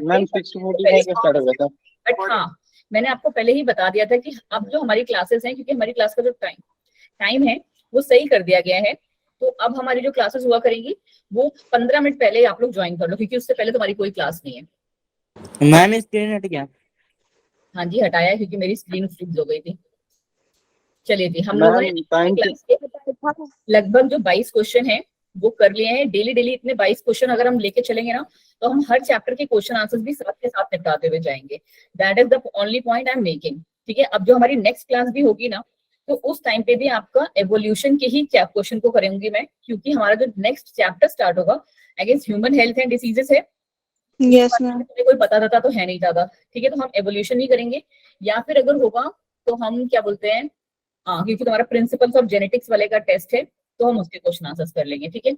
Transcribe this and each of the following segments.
Ma'am 6:45 का start हो गया था। बट हाँ, मैंने आपको पहले ही बता दिया था कि अब जो हमारी क्लासेस हैं, क्योंकि हमारी क्लास का जो टाइम है वो सही कर दिया गया है, तो अब हमारी जो क्लासेस हुआ करेंगी वो 15 मिनट पहले आप लोग ज्वाइन कर लो, क्योंकि उससे पहले तुम्हारी कोई क्लास नहीं है। मैम स्क्रीन हट गया। हाँ जी, हटाया है क्योंकि मेरी स्क्रीन फ्रीज हो गई थी। चलिए जी, हम लोगों ने मैम टाइम क्लास के लगभग जो 22 क्वेश्चन है वो कर लिए हैं। डेली डेली इतने 22 क्वेश्चन अगर हम लेके चलेंगे ना, तो हम हर चैप्टर के क्वेश्चन आंसर्स भी साथ के साथ निपटाते हुए जाएंगे। That is the only point I am making. ठीक है, अब जो हमारी नेक्स्ट क्लास भी होगी ना, तो उस टाइम पे भी आपका एवोल्यूशन के ही क्वेश्चन को करेंगी मैं, क्योंकि हमारा जो नेक्स्ट चैप्टर स्टार्ट होगा against human health and diseases है। Yes ma'am. कोई पता तो है नहीं ज्यादा। ठीक है, तो हम एवोल्यूशन ही करेंगे, या फिर अगर होगा तो हम क्या बोलते हैं, हाँ, क्योंकि तुम्हारा प्रिंसिपल्स ऑफ जेनेटिक्स वाले का टेस्ट है, तो हम उसके क्वेश्चन आंसर्स कर लेंगे। ठीक है,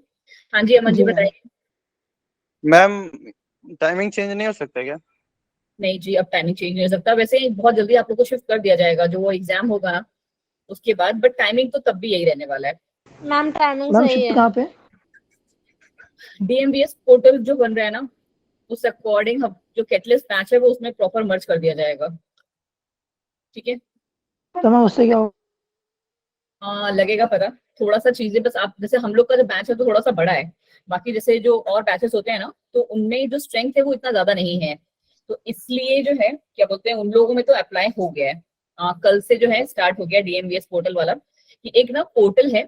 हाँ जी अमन जी बताइए। मैम टाइमिंग चेंज नहीं हो सकता क्या? नहीं जी, अब टाइमिंग चेंज नहीं हो सकता। वैसे ही बहुत जल्दी आप लोग को शिफ्ट कर दिया जाएगा जो वो एग्जाम होगा ना उसके बाद, बट टाइमिंग तो तब भी यही रहने वाला है। मैम टाइमिंग सही है। कहाँ पे? डीएमवीएस पोर्टल जो बन रहा है ना, उस अकॉर्डिंग जो कैटलिस्ट बैच है वो उसमें प्रॉपर मर्ज कर दिया जाएगा। ठीक है, तो मैं उससे क्या हो? हाँ लगेगा पता। थोड़ा सा चीजें बस, आप जैसे हम लोग का जो बैच है तो थोड़ा सा बड़ा है, बाकी जैसे जो और बैचेस होते हैं ना, तो उनमें जो स्ट्रेंथ है वो इतना ज्यादा नहीं है, तो इसलिए जो है क्या बोलते हैं, उन लोगों में तो अप्लाई हो गया है। कल से जो है स्टार्ट हो गया डीएमवीएस पोर्टल वाला, कि एक ना पोर्टल है,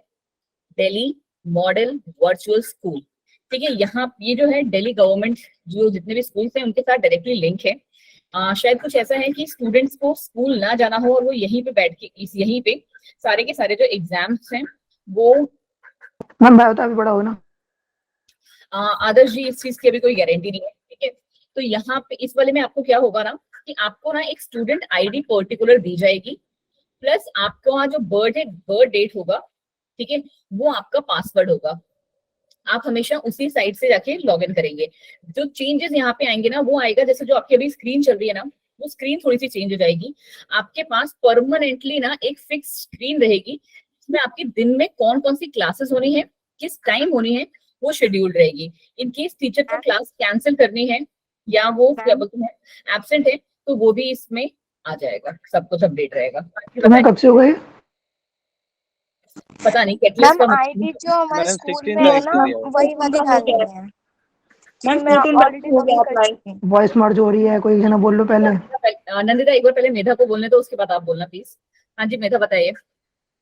दिल्ली मॉडल वर्चुअल स्कूल। ठीक है, यहाँ ये जो है दिल्ली गवर्नमेंट जो जितने भी स्कूल्स हैं उनके साथ डायरेक्टली लिंक है। शायद कुछ ऐसा है कि स्टूडेंट्स को स्कूल ना जाना हो और वो यहीं पे बैठ के यहीं पे सारे के सारे जो एग्जाम्स हैं वो, मैम भाई होता भी बड़ा हो ना। आदर्श जी इस चीज की अभी कोई गारंटी नहीं है। ठीक है, तो यहाँ पे इस वाले में आपको क्या होगा ना, कि आपको ना एक स्टूडेंट आईडी पर्टिकुलर दी जाएगी, प्लस आपको वहाँ जो बर्थ डेट होगा, ठीक है, वो आपका पासवर्ड होगा। आप हमेशा उसी साइट से जाके लॉग इन करेंगे। जो चेंजेस यहाँ पे आएंगे ना, वो आएगा जैसे जो आपकी अभी स्क्रीन चल रही है ना, वो स्क्रीन थोड़ी सी चेंज हो जाएगी। आपके पास परमानेंटली ना एक फिक्स स्क्रीन रहेगी, जिसमें आपके दिन में कौन कौन सी क्लासेस होनी है, किस टाइम होनी है, वो शेड्यूल रहेगी। इन केस टीचर को क्लास कैंसिल करनी है या वो क्या बोलते हैं एब्सेंट है, तो वो भी इसमें आ जाएगा, सब कुछ अपडेट रहेगा। तो मैं कब से हो गई? पता नहीं कैटलिस्ट मैम का आईडी जो हमारे मैम स्कूल 16 में है तारीख ना को दिया वही वाली डालनी है। मैम मैं 14 ऑलरेडी हो लॉग गया इन कर अप्लाई। चुकी हूँ। वॉइस मर्ज हो रही है, कोई जना बोल लो पहले। नंदिता एक बार पहले मेधा को बोलने दो, उसके बाद आप बोलना प्लीज। हाँ जी मेधा बताइए।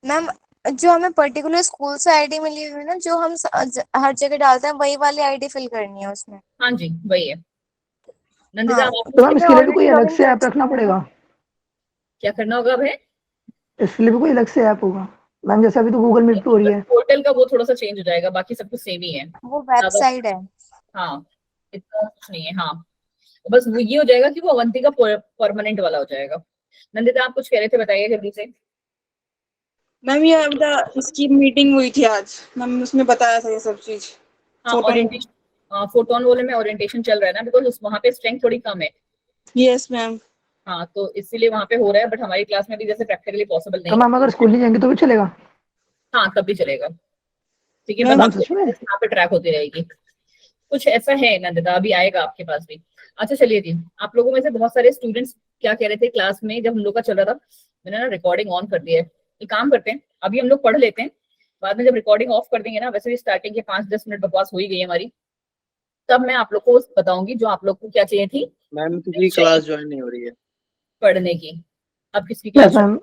मैम जो हमें पर्टिकुलर स्कूल से आईडी मिली हुई है ना, जो हम हर जगह डालते हैं वही वाली आईडी फिल करनी है उसमें। हाँ जी वही है नंदिता। हाँ, आप तो मैम मैं इसके लिए भी कोई ऑलरेडी लॉग अलग इन से कर ऐप रखना चुकी हूँ। पड़ेगा? क्या करना होगा अब है, इसके लिए भी कोई अलग से ऐप होगा? मैम जैसे अभी तो गूगल मीट पे हो रही है। पोर्टल का वो थोड़ा सा चेंज हो जाएगा, बाकी सब कुछ सेम ही है वो ज्यादा। वेबसाइट है। हाँ, इतना कुछ नहीं है। हाँ, बस वो ये हो जाएगा कि वो अवंती का परमानेंट वाला हो जाएगा। नंदिता आप कुछ कह रहे थे, बताइए जल्दी से। मैम ये इसकी मीटिंग हुई थी आज, मैम उसमें बताया था ये सब चीज। हाँ ओरिएंटेशन, फोटोन वाले में ओरिएंटेशन चल रहा है ना, बिकॉज वहाँ पे स्ट्रेंथ थोड़ी कम है। Yes ma'am. हाँ, तो इसीलिए वहाँ पे हो रहा है, बट हमारी क्लास में भी जैसे प्रैक्टिकली पॉसिबल तो नहीं है। मैम अगर स्कूल नहीं जाएंगे तो भी चलेगा? हाँ तब भी चलेगा। ठीक है, बस मैम आपकी सच में? यहाँ पे ट्रैक होती रहेगी। कुछ ऐसा है नंदिता, अभी आएगा आपके पास भी। अच्छा चलिए जी, आप लोगों में से बहुत सारे स्टूडेंट्स क्या कह रहे थे क्लास में जब हम लोग का चल रहा था, मैंने ना रिकॉर्डिंग ऑन कर दिया है। एक काम करते हैं, अभी हम लोग पढ़ लेते हैं, बाद में जब रिकॉर्डिंग ऑफ कर देंगे ना, वैसे भी स्टार्टिंग के 5-10 मिनट बकवास हो ही गई हमारी, तब मैं आप लोग को बताऊंगी जो आप लोग को क्या चाहिए थी मैम क्योंकि क्लास ज्वाइन नहीं हो रही है पढ़ने की। अब किसकी यस क्लास मैम।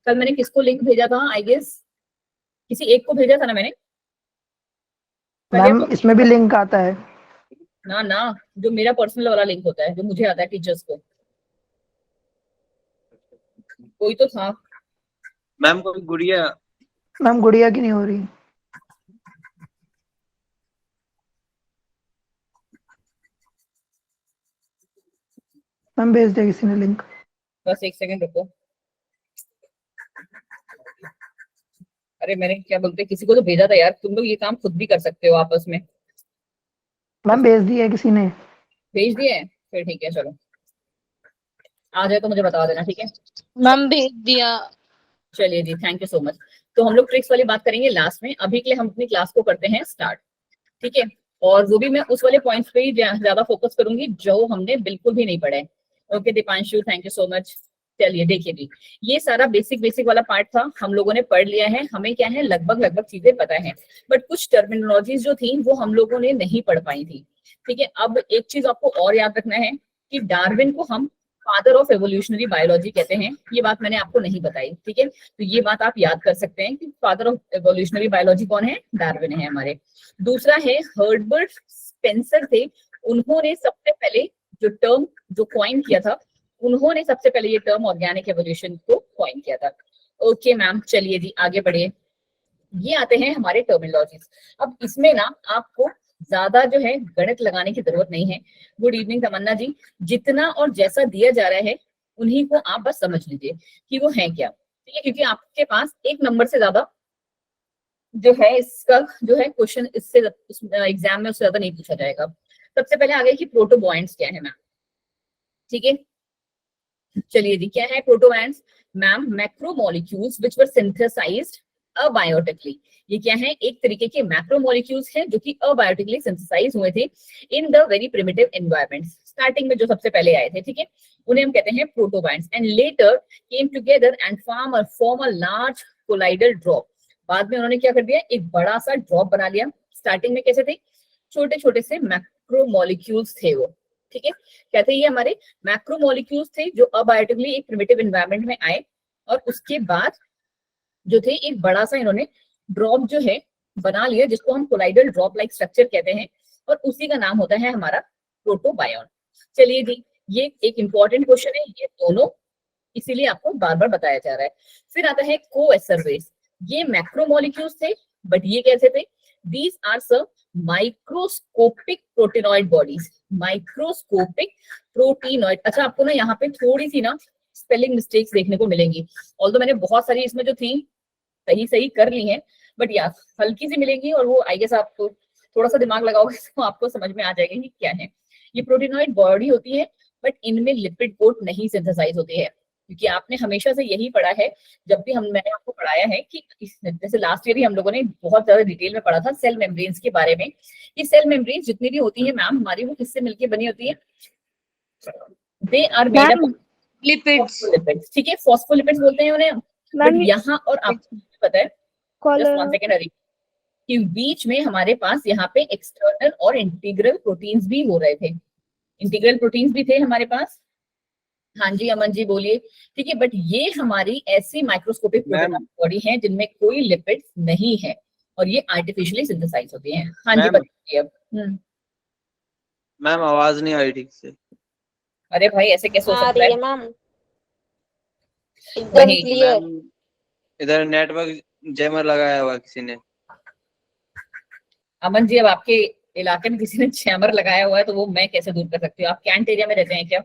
कल मैंने किसको लिंक भेजा था, आई गेस किसी एक को भेजा था ना मैंने। मैम इसमें भी लिंक आता है? ना ना, जो मेरा पर्सनल वाला लिंक होता है, जो मुझे आता है टीचर्स को, कोई तो था। मैम। कोई गुड़िया मैम गुड़िया की नहीं हो रही। मैम भेज दिया किसी ने लिंक। बस एक सेकंड रुको। अरे मैंने क्या बोलते किसी को तो भेजा था यार, तुम लोग ये काम खुद भी कर सकते हो आपस में। मैम भेज दिया है किसी ने। भेज दिए हैं, फिर ठीक है चलो, आ जाए तो मुझे बता देना। ठीक है, मैम भेज दिया। चलिए जी, थैंक यू सो मच। तो हम लोग ट्रिक्स वाली बात करेंगे लास्ट में, अभी के लिए हम अपनी क्लास को करते हैं स्टार्ट। ठीक है, और वो भी मैं उस वाले पॉइंट्स पे ही ज्यादा फोकस करूंगी जो हमने बिल्कुल भी नहीं पढ़ा है। Okay Deepanshu, thank you so much. चलिए देखिए जी, ये सारा बेसिक वाला पार्ट था, हम लोगों ने पढ़ लिया है, हमें क्या है लगभग चीजें पता है, बट कुछ टर्मिनोलॉजीज जो थी वो हम लोगों ने नहीं पढ़ पाई थी। ठीक है, अब एक चीज आपको और याद रखना है कि डार्विन को हम फादर ऑफ एवोल्यूशनरी बायोलॉजी कहते हैं, ये बात मैंने आपको नहीं बताई। ठीक है, तो ये बात आप याद कर सकते हैं कि फादर ऑफ एवोल्यूशनरी बायोलॉजी कौन है, डार्विन है हमारे। दूसरा है हर्बर्ट स्पेंसर थे, उन्होंने सबसे पहले जो टर्म जो कॉइन किया था, उन्होंने सबसे पहले ये टर्म ऑर्गेनिक एवोल्यूशन को कॉइन किया था। ओके मैम, चलिए जी आगे बढ़िए। ये आते हैं हमारे टर्मिनोलॉजीज। अब इसमें ना आपको ज्यादा जो है गणित लगाने की जरूरत नहीं है। गुड इवनिंग तमन्ना जी, जितना और जैसा दिया जा रहा है उन्हीं को आप बस समझ लीजिए कि वो है क्या। ठीक है, क्योंकि आपके पास एक नंबर से ज्यादा जो है इसका जो है क्वेश्चन इससे एग्जाम में उससे ज्यादा नहीं पूछा जाएगा। सबसे पहले आ गए कि प्रोटोबॉयंट्स क्या है मैम। ठीक है, चलिए जी, क्या है protobionts ma'am? Macromolecules which were synthesized abiotically. ये क्या है? एक तरीके के मैक्रोमोलिक्यूल्स हैं जो कि अबायोटिकली सिंथेसाइज हुए थे in the very primitive environments. Starting में जो सबसे पहले आए थे, ठीक है, उन्हें हम कहते हैं protobionts, and later came together and form a large colloidal drop. बाद में उन्होंने क्या कर दिया, एक बड़ा सा ड्रॉप बना लिया। स्टार्टिंग में कैसे थे? छोटे छोटे से मैक्रोमोलिक्यूल्स थे वो। ठीक है, कहते हैं ये हमारे मैक्रोमोलिक्यूल्स थे जो अबायोटिकली एक प्रिमिटिव एनवायरनमेंट में आए, और उसके बाद जो थे एक बड़ा सा इन्होंने ड्रॉप जो है बना लिया, जिसको हम कोलाइडल ड्रॉप लाइक स्ट्रक्चर कहते हैं, और उसी का नाम होता है हमारा प्रोटोबायोन। चलिए जी, ये एक इंपॉर्टेंट क्वेश्चन है, ये दोनों इसीलिए आपको बार बार बताया जा रहा है। फिर आता है कोएसरवेस। ये मैक्रोमोलिक्यूल्स थे, बट ये कैसे थे? These are some microscopic proteinoid bodies. Microscopic proteinoid. अच्छा, आपको ना यहाँ पे थोड़ी सी ना स्पेलिंग मिस्टेक्स देखने को मिलेंगी, ऑल्दो मैंने बहुत सारी इसमें जो थी सही कर ली हैं, बट या हल्की सी मिलेंगी, और वो आई गेस आपको थोड़ा सा दिमाग लगाओगे तो आपको समझ में आ जाएगा कि क्या है। ये प्रोटीनॉइड बॉडी होती है, बट इनमें लिपिड कोट नहीं सिंथेसाइज होती है, क्योंकि आपने हमेशा से यही पढ़ा है, जब भी मैंने आपको पढ़ाया है कि जैसे लास्ट ईयर ही हम लोगों ने बहुत ज्यादा डिटेल में पढ़ा था सेल मेम्ब्रेन्स के बारे में। ये सेल मेम्ब्रेन्स जितनी भी होती है मैम हमारी, वो किससे मिलकर बनी होती है? They are made up lipids. ठीक है, फॉस्फोलिपिड्स बोलते हैं उन्हें। बट यहाँ और आपको पता है जस्ट वन सेकेंड कि बीच में हमारे पास यहाँ पे एक्सटर्नल और इंटीग्रल प्रोटीन्स भी हो रहे थे। इंटीग्रल प्रोटीन्स भी थे हमारे पास। हाँ जी अमन जी बोलिए। ठीक है, बट ये हमारी ऐसी माइक्रोस्कोपिक बॉडी है जिनमें कोई लिपिड नहीं है, और ये आर्टिफिशियली सिंथेसाइज होती हैं। हाँ जी बताइए अब। मैम आवाज नहीं आई ठीक से। अरे भाई ऐसे कैसे हो सकता है मैम? एकदम क्लियर। इधर नेटवर्क जैमर लगाया हुआ किसी ने। अमन जी, अब आपके इलाके में किसी ने जैमर लगाया हुआ है तो वो मैं कैसे दूर कर सकती हूँ? आप कैंट एरिया में रहते हैं क्या?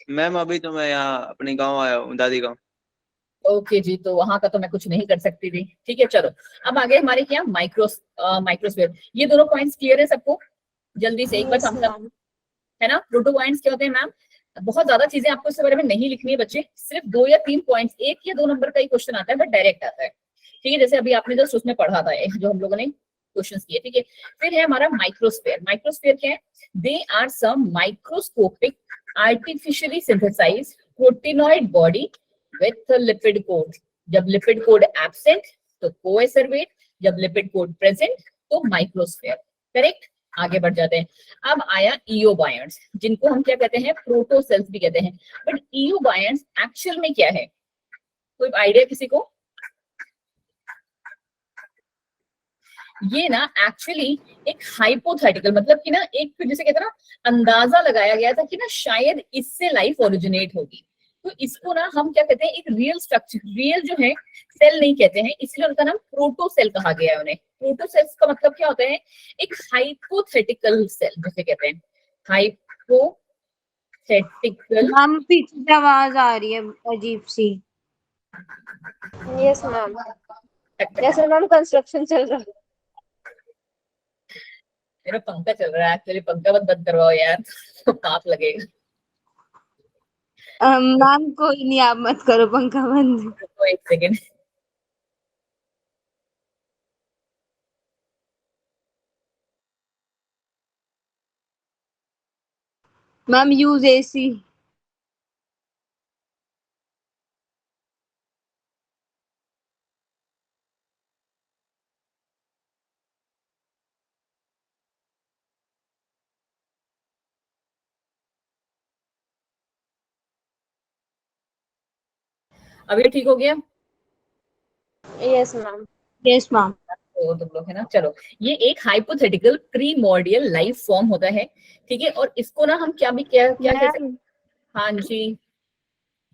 मैम अभी तो मैं यहाँ अपने गांव आया हूँ, दादी गांव। ओके जी, तो वहां का तो मैं कुछ नहीं कर सकती थी। ठीक है, चलो अब आगे हमारे क्या माइक्रोस्फीयर। ये दोनों पॉइंट्स क्लियर है सबको? जल्दी से एक बार हम सब, है ना? प्रोटोबॉयंट्स क्या होते हैं मैम? बहुत ज्यादा चीजें आपको इसके बारे में नहीं लिखनी है बच्चे, सिर्फ 2 या 3 पॉइंट्स, 1 या 2 नंबर का ही क्वेश्चन आता है, बट डायरेक्ट आता है। ठीक है, जैसे अभी आपने जस्ट उसमें पढ़ा था जो हम लोगों ने क्वेश्चंस किए। ठीक है, फिर है हमारा माइक्रोस्फीयर। माइक्रोस्फीयर क्या है? They are some microscopic artificially synthesized proteinoid body with lipid coat. जब लिपिड कोड एब्सेंट तो कोएसरवेट, जब लिपिड कोड प्रेजेंट तो माइक्रोस्फीयर। करेक्ट, आगे बढ़ जाते हैं। अब आया इओबायंट्स, जिनको हम क्या कहते हैं? प्रोटोसेल्स भी कहते हैं। बट इओबायंट्स एक्चुअल में क्या है? कोई आइडिया किसी को? ये ना एक्चुअली एक हाइपोथेटिकल, मतलब कि ना एक जैसे कहते हैं ना, अंदाजा लगाया गया था कि ना शायद इससे लाइफ ओरिजिनेट होगी। तो इसको ना हम क्या कहते हैं? एक रियल स्ट्रक्चर, रियल जो है सेल नहीं कहते हैं, इसलिए उनका नाम प्रोटोसेल कहा गया है उन्हें। प्रोटोसेल्स का मतलब क्या होता है? एक हाइपोथेटिकल सेल जिसे कहते हैं, हाइपोथेटिकल। मैम पीछे से आवाज आ रही है अजीब सी। Yes ma'am, yes ma'am, construction चल रहा है। मेरा पंखा चल रहा है एक्चुअली, पंखा बंद करवाओ यार तो ताप लगेगा। मैम कोई नहीं, आप मत करो पंखा बंद। तो 1 सेकेंड। Ma'am use AC. अभी ठीक हो गया? Yes ma'am. Yes ma'am. तो तुम लोग है ना, चलो ये एक हाइपोथेटिकल प्रीमॉर्डियल लाइफ फॉर्म होता है, ठीक है। और इसको ना हम क्या क्या कह सकते हैं? हाँ जी,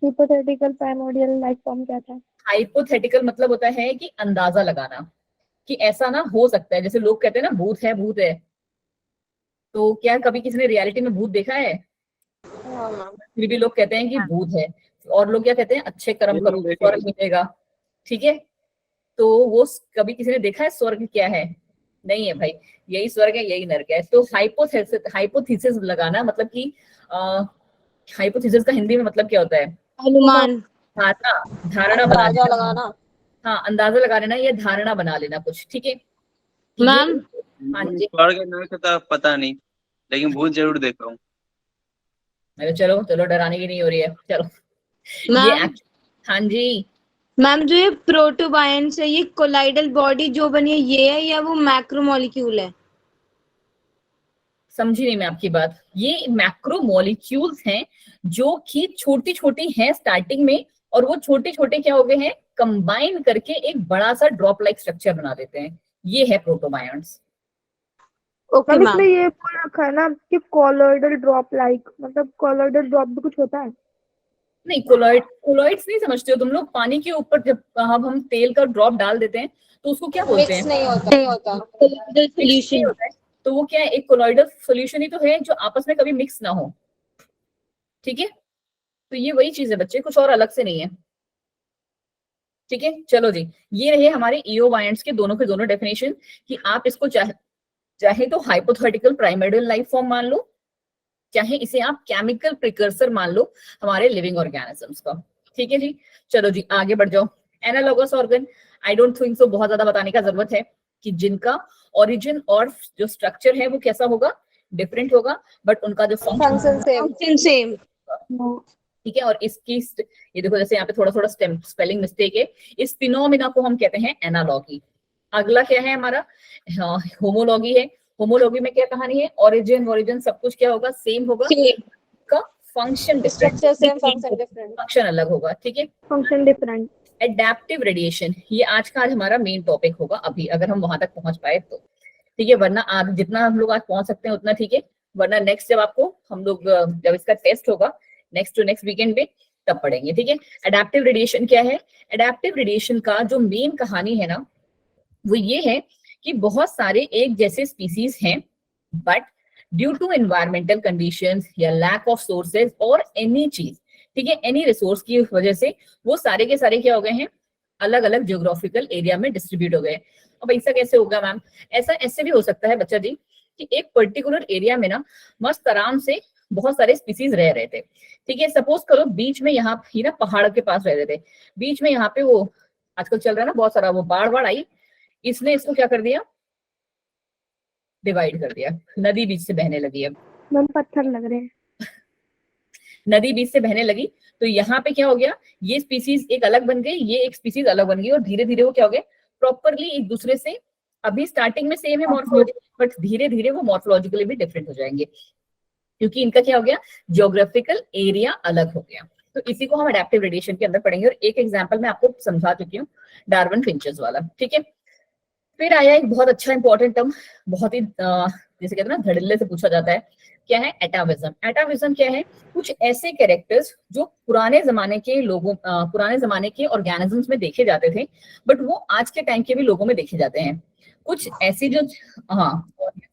हिपोथेटिकल प्राइमोर्डियल लाइफ फॉर्म क्या था? हाइपोथेटिकल मतलब होता है कि अंदाजा लगाना कि ऐसा ना हो सकता है। जैसे लोग कहते हैं ना भूत है भूत है, तो क्या कभी किसी ने रियलिटी में भूत देखा है? हाँ मैम। फिर भी लोग कहते हैं कि भूत है। और लोग क्या कहते हैं, अच्छे कर्म करो स्वर्ग मिलेगा, ठीक है। तो वो कभी किसी ने देखा है स्वर्ग क्या है? नहीं है भाई, यही स्वर्ग है यही नरक है। तो हाइपोथेसिस लगाना मतलब कि हाइपोथेसिस का हिंदी में मतलब क्या होता है? अनुमान। धारणा बना अंदाजा लेना। लगाना। हाँ, अंदाजा लगा लेना या धारणा बना लेना कुछ, ठीक है। कि ये- मैम हाँ जी, स्वर्ग नरक का पता नहीं, लेकिन भूत जरूर देखा हूँ। अरे चलो चलो, डराने की नहीं हो रही है, चलो। ये मैम हाँ जी, मैम जो ये प्रोटोबायंट्स है, ये कोलाइडल बॉडी जो बनी है ये है या वो मैक्रोमोलिक्यूल है? समझी नहीं मैं आपकी बात। ये मैक्रोमोलिक्यूल्स हैं जो कि छोटी छोटी हैं स्टार्टिंग में, और वो छोटे छोटे क्या हो गए हैं, कंबाइन करके एक बड़ा सा ड्रॉप लाइक स्ट्रक्चर बना देते हैं। ये है प्रोटोबायंट्स। ओके मैम इसमें मैम। ये बोल रखा है ना कि कॉलॉइडल ड्रॉप लाइक, मतलब कॉलॉइडल ड्रॉप भी कुछ होता है? नहीं, कोलॉइड्स नहीं समझते हो तुम लोग? पानी के ऊपर जब हम तेल का ड्रॉप डाल देते हैं तो उसको क्या बोलते मिक्स हैं? नहीं होता। कोलाइडल मिक्स नहीं सॉल्यूशन। होता है। तो वो क्या है, एक कोलॉइडल सॉल्यूशन ही तो है जो आपस में कभी मिक्स ना हो, ठीक है। तो ये वही चीज है बच्चे, कुछ और अलग से नहीं है, ठीक है। चलो जी, ये रहे हमारे इओबायंट्स के दोनों डेफिनेशन कि आप इसको चाहे तो हाइपोथेटिकल प्राइमर्डियल लाइफ फॉर्म मान लो, चाहे इसे आप केमिकल प्रिकर्सर मान लो हमारे लिविंग ऑर्गेनिजम्स का, ठीक है जी। चलो जी आगे बढ़ जाओ। Analogous organ, I don't think so बहुत ज्यादा बताने का जरूरत है कि जिनका ओरिजिन और जो स्ट्रक्चर है वो कैसा होगा, डिफरेंट होगा, बट उनका जो function function same. Function same. ठीक है। और इसकी ये देखो, जैसे यहाँ पे थोड़ा थोड़ा स्पेलिंग मिस्टेक है। इस फिनोमिना को हम कहते हैं एनालॉगी। अगला क्या है हमारा, होमोलॉगी है। होमोलॉगी में क्या कहानी है, ओरिजिन सब कुछ क्या होगा, सेम होगा, सेम। का function different, structure same function different. Function अलग होगा, ठीक है। Function different. एडेप्टिव रेडिएशन, ये आज का हमारा मेन टॉपिक होगा अभी, अगर हम वहां तक पहुंच पाए तो, ठीक है। वरना आज जितना हम लोग आज पहुंच सकते हैं उतना ठीक है, वरना नेक्स्ट जब आपको हम लोग जब इसका टेस्ट होगा नेक्स्ट टू नेक्स्ट वीकेंड पे तब पढ़ेंगे, ठीक है। एडेप्टिव रेडिएशन क्या है? एडेप्टिव रेडिएशन का जो मेन कहानी है ना वो ये है कि बहुत सारे एक जैसे स्पीसीज हैं, but due to environmental conditions या लैक ऑफ सोर्सेज और एनी चीज, ठीक है, एनी रिसोर्स की वजह से वो सारे के सारे क्या हो गए हैं, अलग अलग जियोग्राफिकल एरिया में डिस्ट्रीब्यूट हो गए। अब ऐसा कैसे होगा मैम? ऐसा ऐसे भी हो सकता है बच्चा जी कि एक पर्टिकुलर एरिया में ना मस्त आराम से बहुत सारे स्पीसीज रह रहे थे, ठीक है। सपोज करो बीच में यहाँ ही ना पहाड़ के पास रह रहे थे, बीच में यहाँ पे वो आजकल चल रहा है ना बहुत सारा, वो बाढ़ आई, इसने इसको क्या कर दिया, डिवाइड कर दिया, नदी बीच से बहने लगी। अब मैम पत्थर लग रहे हैं। नदी बीच से बहने लगी तो यहाँ पे क्या हो गया, ये स्पीसीज एक अलग बन गई, ये एक स्पीसीज अलग बन गई, और धीरे धीरे वो क्या हो गए, प्रॉपरली एक दूसरे से, अभी स्टार्टिंग में सेम है मॉर्फोलॉजी, बट धीरे धीरे वो मॉर्फोलॉजिकली भी डिफरेंट हो जाएंगे, क्योंकि इनका क्या हो गया, जियोग्राफिकल एरिया अलग हो गया। तो इसी को हम एडेप्टिव रेडिएशन के अंदर पढ़ेंगे, और एक एग्जाम्पल मैं आपको समझा चुकी हूँ, डार्विन फिंचेस वाला, ठीक है। फिर आया एक बहुत अच्छा इंपॉर्टेंट टर्म, बहुत ही जैसे कहते हैं ना धड़ल्ले से पूछा जाता है, क्या है एटाविज्म। एटाविज्म क्या है, कुछ ऐसे कैरेक्टर्स जो पुराने जमाने के लोगों पुराने जमाने के ऑर्गेनिजम्स में देखे जाते थे, बट वो आज के टाइम के भी लोगों में देखे जाते हैं। कुछ ऐसी जो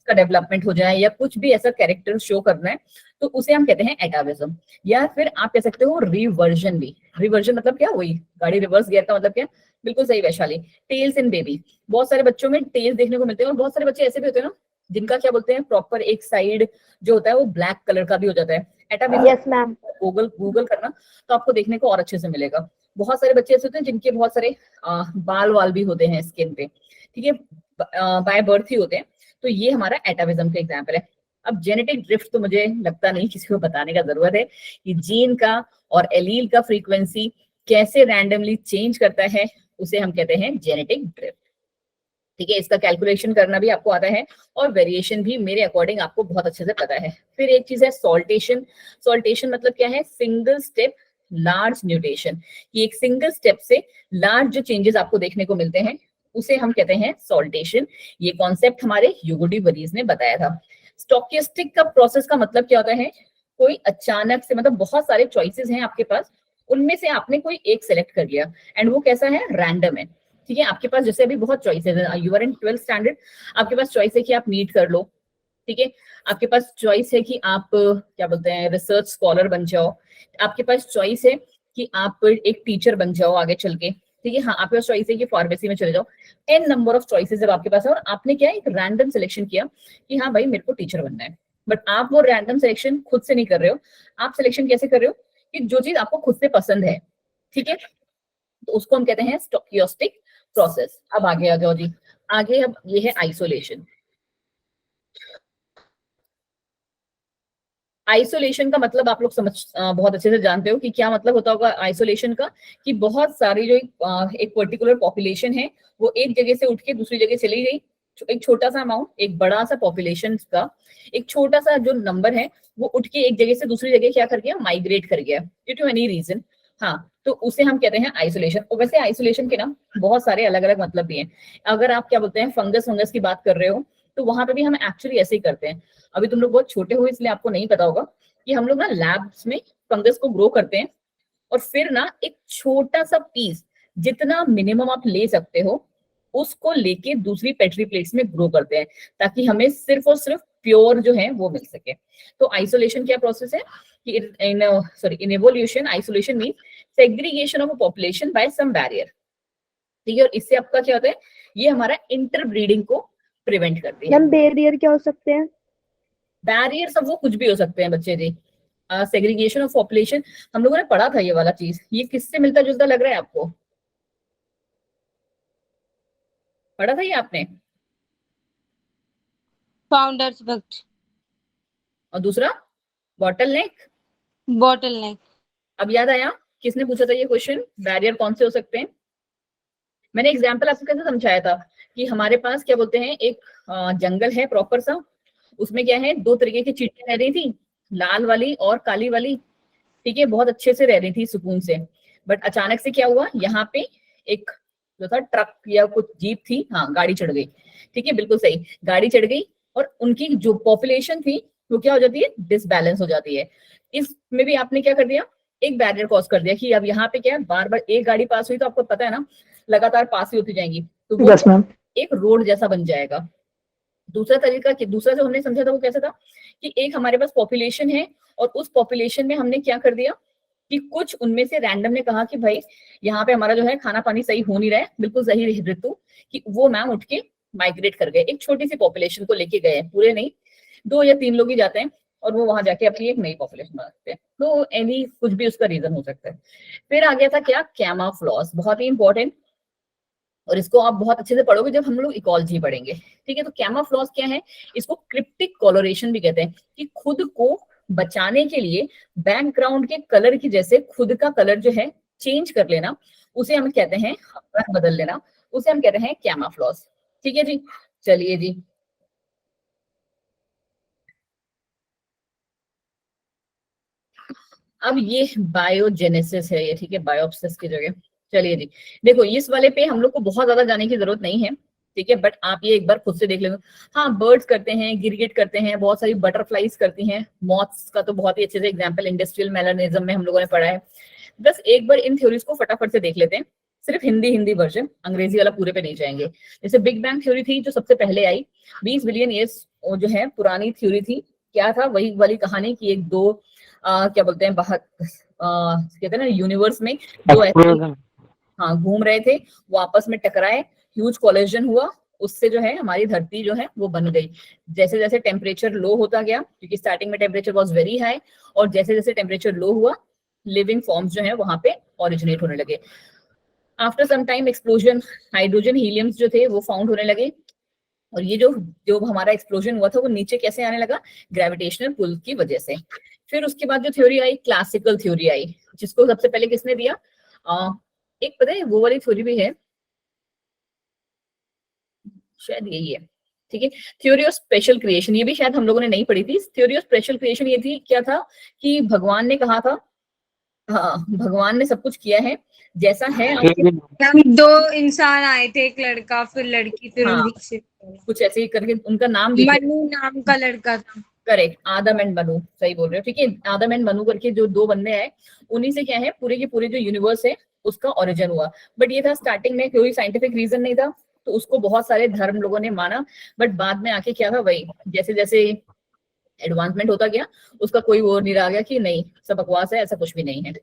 का डेवलपमेंट हो जाए या कुछ भी ऐसा कैरेक्टर शो करना है तो उसे हम कहते हैं एटाविज्म, या फिर आप कह सकते हो रिवर्जन भी। रिवर्जन मतलब क्या, वही गाड़ी रिवर्स गियर का मतलब क्या, बिल्कुल सही वैशाली। टेल्स इन बेबी, बहुत सारे बच्चों में टेल्स देखने को मिलते हैं, और बहुत सारे बच्चे ऐसे भी होते हैं ना जिनका क्या बोलते हैं, प्रॉपर एक साइड जो होता है वो ब्लैक कलर का भी हो जाता है। एटाविज्म यस मैम। गूगल करना तो आपको देखने को और अच्छे से मिलेगा। बहुत सारे बच्चे ऐसे होते हैं जिनके बहुत सारे बाल वाल भी होते हैं स्किन पे, ठीक है, बाय बर्थ ही होते हैं। तो ये हमारा एटाविज्म का एग्जाम्पल है। अब जेनेटिक ड्रिफ्ट तो मुझे लगता नहीं किसी को बताने का जरूरत है कि जीन का और एलील का फ्रीक्वेंसी कैसे रैंडमली चेंज करता है, उसे हम कहते हैं जेनेटिक ड्रिफ्ट। ठीक है, इसका कैलकुलेशन करना भी आपको आता है और वेरिएशन भी मेरे अकॉर्डिंग आपको बहुत अच्छे से पता है। फिर एक चीज है सॉल्टेशन। सॉल्टेशन मतलब क्या है? सिंगल स्टेप लार्ज म्यूटेशन, कि एक सिंगल स्टेप से लार्ज जो चेंजेस आपको देखने को मिलते हैं उसे हम कहते हैं सॉल्टेशन। ये कॉन्सेप्ट हमारे ह्यूगो डी वरीज ने बताया था। स्टोकेस्टिक का प्रोसेस का मतलब क्या होता है? कोई अचानक से, मतलब बहुत सारे चॉइसेस हैं आपके पास, उनमें से आपने कोई एक सेलेक्ट कर लिया एंड वो कैसा है? रैंडम है। ठीक है, आपके पास जैसे अभी बहुत चॉइसेस है, you are in 12th standard, आपके पास चॉइस है कि आप नीट कर लो, ठीक है, आपके पास चॉइस है कि आप क्या बोलते हैं रिसर्च स्कॉलर बन जाओ, आपके पास चॉइस है कि आप एक टीचर बन जाओ आगे चल के, ठीक है, हाँ आपके पास चॉइस है कि फार्मेसी में चले जाओ। एन नंबर ऑफ चॉइसेस जब आपके पास है और आपने क्या एक रैंडम सिलेक्शन किया कि हाँ भाई मेरे को टीचर बनना है, बट आप वो रैंडम सिलेक्शन खुद से नहीं कर रहे हो, आप सिलेक्शन कैसे कर रहे हो कि जो चीज आपको खुद से पसंद है, ठीक है, तो उसको हम कहते हैं स्टोकियोस्टिक प्रोसेस। अब आगे आ जाओ जी, आगे अब ये है आइसोलेशन। आइसोलेशन का मतलब आप लोग समझ बहुत अच्छे से जानते हो कि क्या मतलब होता होगा आइसोलेशन का, कि बहुत सारी जो एक पर्टिकुलर पॉपुलेशन है वो एक जगह से उठ के दूसरी जगह चली गई, एक छोटा सा अमाउंट, एक बड़ा सा पॉपुलेशन का एक छोटा सा जो नंबर है वो उठ के एक जगह से दूसरी जगह क्या कर गया? माइग्रेट कर गया ड्यू टू एनी रीजन, हाँ, तो उसे हम कहते हैं आइसोलेशन। और वैसे आइसोलेशन के ना बहुत सारे अलग अलग मतलब भी हैं। अगर आप क्या बोलते हैं फंगस की बात कर रहे हो तो वहां पे भी हम एक्चुअली ऐसे ही करते हैं। अभी तुम लोग बहुत छोटे हो इसलिए आपको नहीं पता होगा कि हम लोग ना लैब्स में फंगस को ग्रो करते हैं और फिर ना एक छोटा सा पीस जितना मिनिमम आप ले सकते हो उसको लेके दूसरी पेट्री प्लेट्स में ग्रो करते हैं ताकि हमें सिर्फ और सिर्फ प्योर जो है वो मिल सके। तो आइसोलेशन क्या प्रोसेस है कि in evolution isolation mean segregation of a population by some barrier, ठीक है, और इससे आपका क्या होता है? ये हमारा इंटरब्रीडिंग को प्रिवेंट करती है। मैम बैरियर क्या हो सकते हैं? बैरियर सब वो कुछ भी हो सकते हैं बच्चे जी। सेग्रीगेशन ऑफ पॉपुलेशन हम लोगों ने पढ़ा था ये वाला चीज, ये किससे मिलता जुलता लग रहा है आपको? पढ़ा था ये आपने? फाउंडर्स इफेक्ट, और दूसरा बॉटल नेक। बॉटल नेक। अब याद आया किसने पूछा था ये क्वेश्चन, बैरियर कौन से हो सकते हैं? मैंने एग्जाम्पल आपको कैसे समझाया था कि हमारे पास क्या बोलते हैं एक जंगल है प्रॉपर सा, उसमें क्या है दो तरीके की चींटियां रह रही थी, लाल वाली और काली वाली, ठीक है, बहुत अच्छे से रह रही थी सुकून से, बट अचानक से क्या हुआ, यहाँ पे एक जो था ट्रक या कुछ जीप थी, हाँ गाड़ी चढ़ गई, ठीक है, बिल्कुल सही, गाड़ी चढ़ गई और उनकी जो पॉपुलेशन थी वो क्या हो जाती है? डिसबैलेंस हो जाती है। इसमें भी आपने क्या कर दिया? एक बैरियर कॉज कर दिया कि अब यहाँ पे क्या है, बार बार एक गाड़ी पास हुई तो आपको पता है ना लगातार पास ही होती जाएंगी, तो वो यस मैम। एक रोड जैसा बन जाएगा। दूसरा तरीका, दूसरा जो हमने समझा था वो कैसा था कि एक हमारे पास पॉपुलेशन है और उस पॉपुलेशन में हमने क्या कर दिया कि कुछ उनमें से रैंडम ने कहा कि भाई यहाँ पे हमारा जो है खाना पानी सही हो नहीं रहा है, बिल्कुल सही ऋतु, कि वो मैम उठ के माइग्रेट कर गए, एक छोटी सी पॉपुलेशन को लेके गए, पूरे नहीं, 2 या 3 लोग ही जाते हैं और वो वहां जाके अपनी एक नई पॉपुलेशन बनाते हैं। तो एनी कुछ भी उसका रीजन हो सकता है। फिर आ गया था क्या? कैमाफ्लॉज, बहुत ही इंपॉर्टेंट, और इसको आप बहुत अच्छे से पढ़ोगे जब हम लोग इकोलॉजी पढ़ेंगे, ठीक है। तो कैमाफ्लॉज क्या है? इसको क्रिप्टिक कॉलोरेशन भी कहते हैं, कि खुद को बचाने के लिए बैकग्राउंड के कलर की जैसे खुद का कलर जो है चेंज कर लेना, उसे हम कहते हैं रंग बदल लेना, उसे हम कहते हैं कैमाफ्लॉज, ठीक है जी। चलिए जी, अब ये बायोजेनेसिस है ये, ठीक है, बायोप्सिस की जगह। चलिए जी, देखो इस वाले पे हम लोग को बहुत ज्यादा जाने की जरूरत नहीं है, ठीक है, बट आप ये एक बार खुद से देख लेंगे। हाँ, बर्ड्स करते हैं, गिरगिट करते हैं, बहुत सारी बटरफ्लाइज करती हैं, मॉथ्स का तो बहुत ही अच्छे से एग्जांपल इंडस्ट्रियल मेलानिज्म में हम लोगों ने पढ़ा है। बस एक बार इन थ्योरीज को फटाफट से देख लेते हैं, सिर्फ हिंदी वर्जन, अंग्रेजी वाला पूरे पे नहीं जाएंगे। जैसे बिग बैंग थ्योरी थी जो सबसे पहले आई, 20 बिलियन ईयर्स जो है पुरानी थ्योरी थी। क्या था? वही वाली कहानी की एक दो क्या बोलते हैं बाहर कहते हैं ना यूनिवर्स में दो ऐसे हाँ घूम रहे थे, वो आपस में टकराए, ह्यूज कोलिजन हुआ, उससे जो है हमारी धरती जो है वो बन गई। जैसे जैसे टेम्परेचर लो होता गया, क्योंकि स्टार्टिंग में टेम्परेचर वाज वेरी हाई, और जैसे जैसे टेम्परेचर लो हुआ लिविंग फॉर्म्स जो है वहां पे ओरिजिनेट होने लगे। After some time explosion, hydrogen heliums जो थे वो फाउंड होने लगे, और ये जो जो हमारा एक्सप्लोजन हुआ था वो नीचे कैसे आने लगा, ग्रेविटेशनल पुल की वजह से। फिर उसके बाद जो थ्योरी आई, क्लासिकल थ्योरी आई, जिसको सबसे पहले किसने दिया, एक पता है वो वाली थ्योरी भी है, शायद यही है, ठीक है, थ्योरी ऑफ स्पेशल क्रिएशन। ये भी शायद हम लोगों ने नहीं पढ़ी थी। थ्योरी ऑफ स्पेशल क्रिएशन ये थी, क्या था कि भगवान ने कहा था, हाँ भगवान ने सब कुछ किया है जैसा है आपके, मैम 2 इंसान आए थे, एक लड़का फिर लड़की, फिर हाँ, उनकी शिफ्ट कुछ ऐसे ही करके उनका नाम भी मनु नाम का लड़का था। करेक्ट, आदम एंड मनु, सही बोल रहे हो, ठीक है, आदम एंड मनु करके जो 2 बंदे आए, उन्हीं से क्या है पूरे के पूरे जो यूनिवर्स है उसका ओरिजिन हुआ। बट ये था स्टार्टिंग में कोई साइंटिफिक रीजन नहीं था, तो उसको बहुत सारे धर्म लोगों ने माना, बट बाद में आके क्या था, वही जैसे जैसे एडवांसमेंट होता गया उसका कोई वो नहीं रह गया कि नहीं सब बकवास है, ऐसा कुछ भी नहीं है।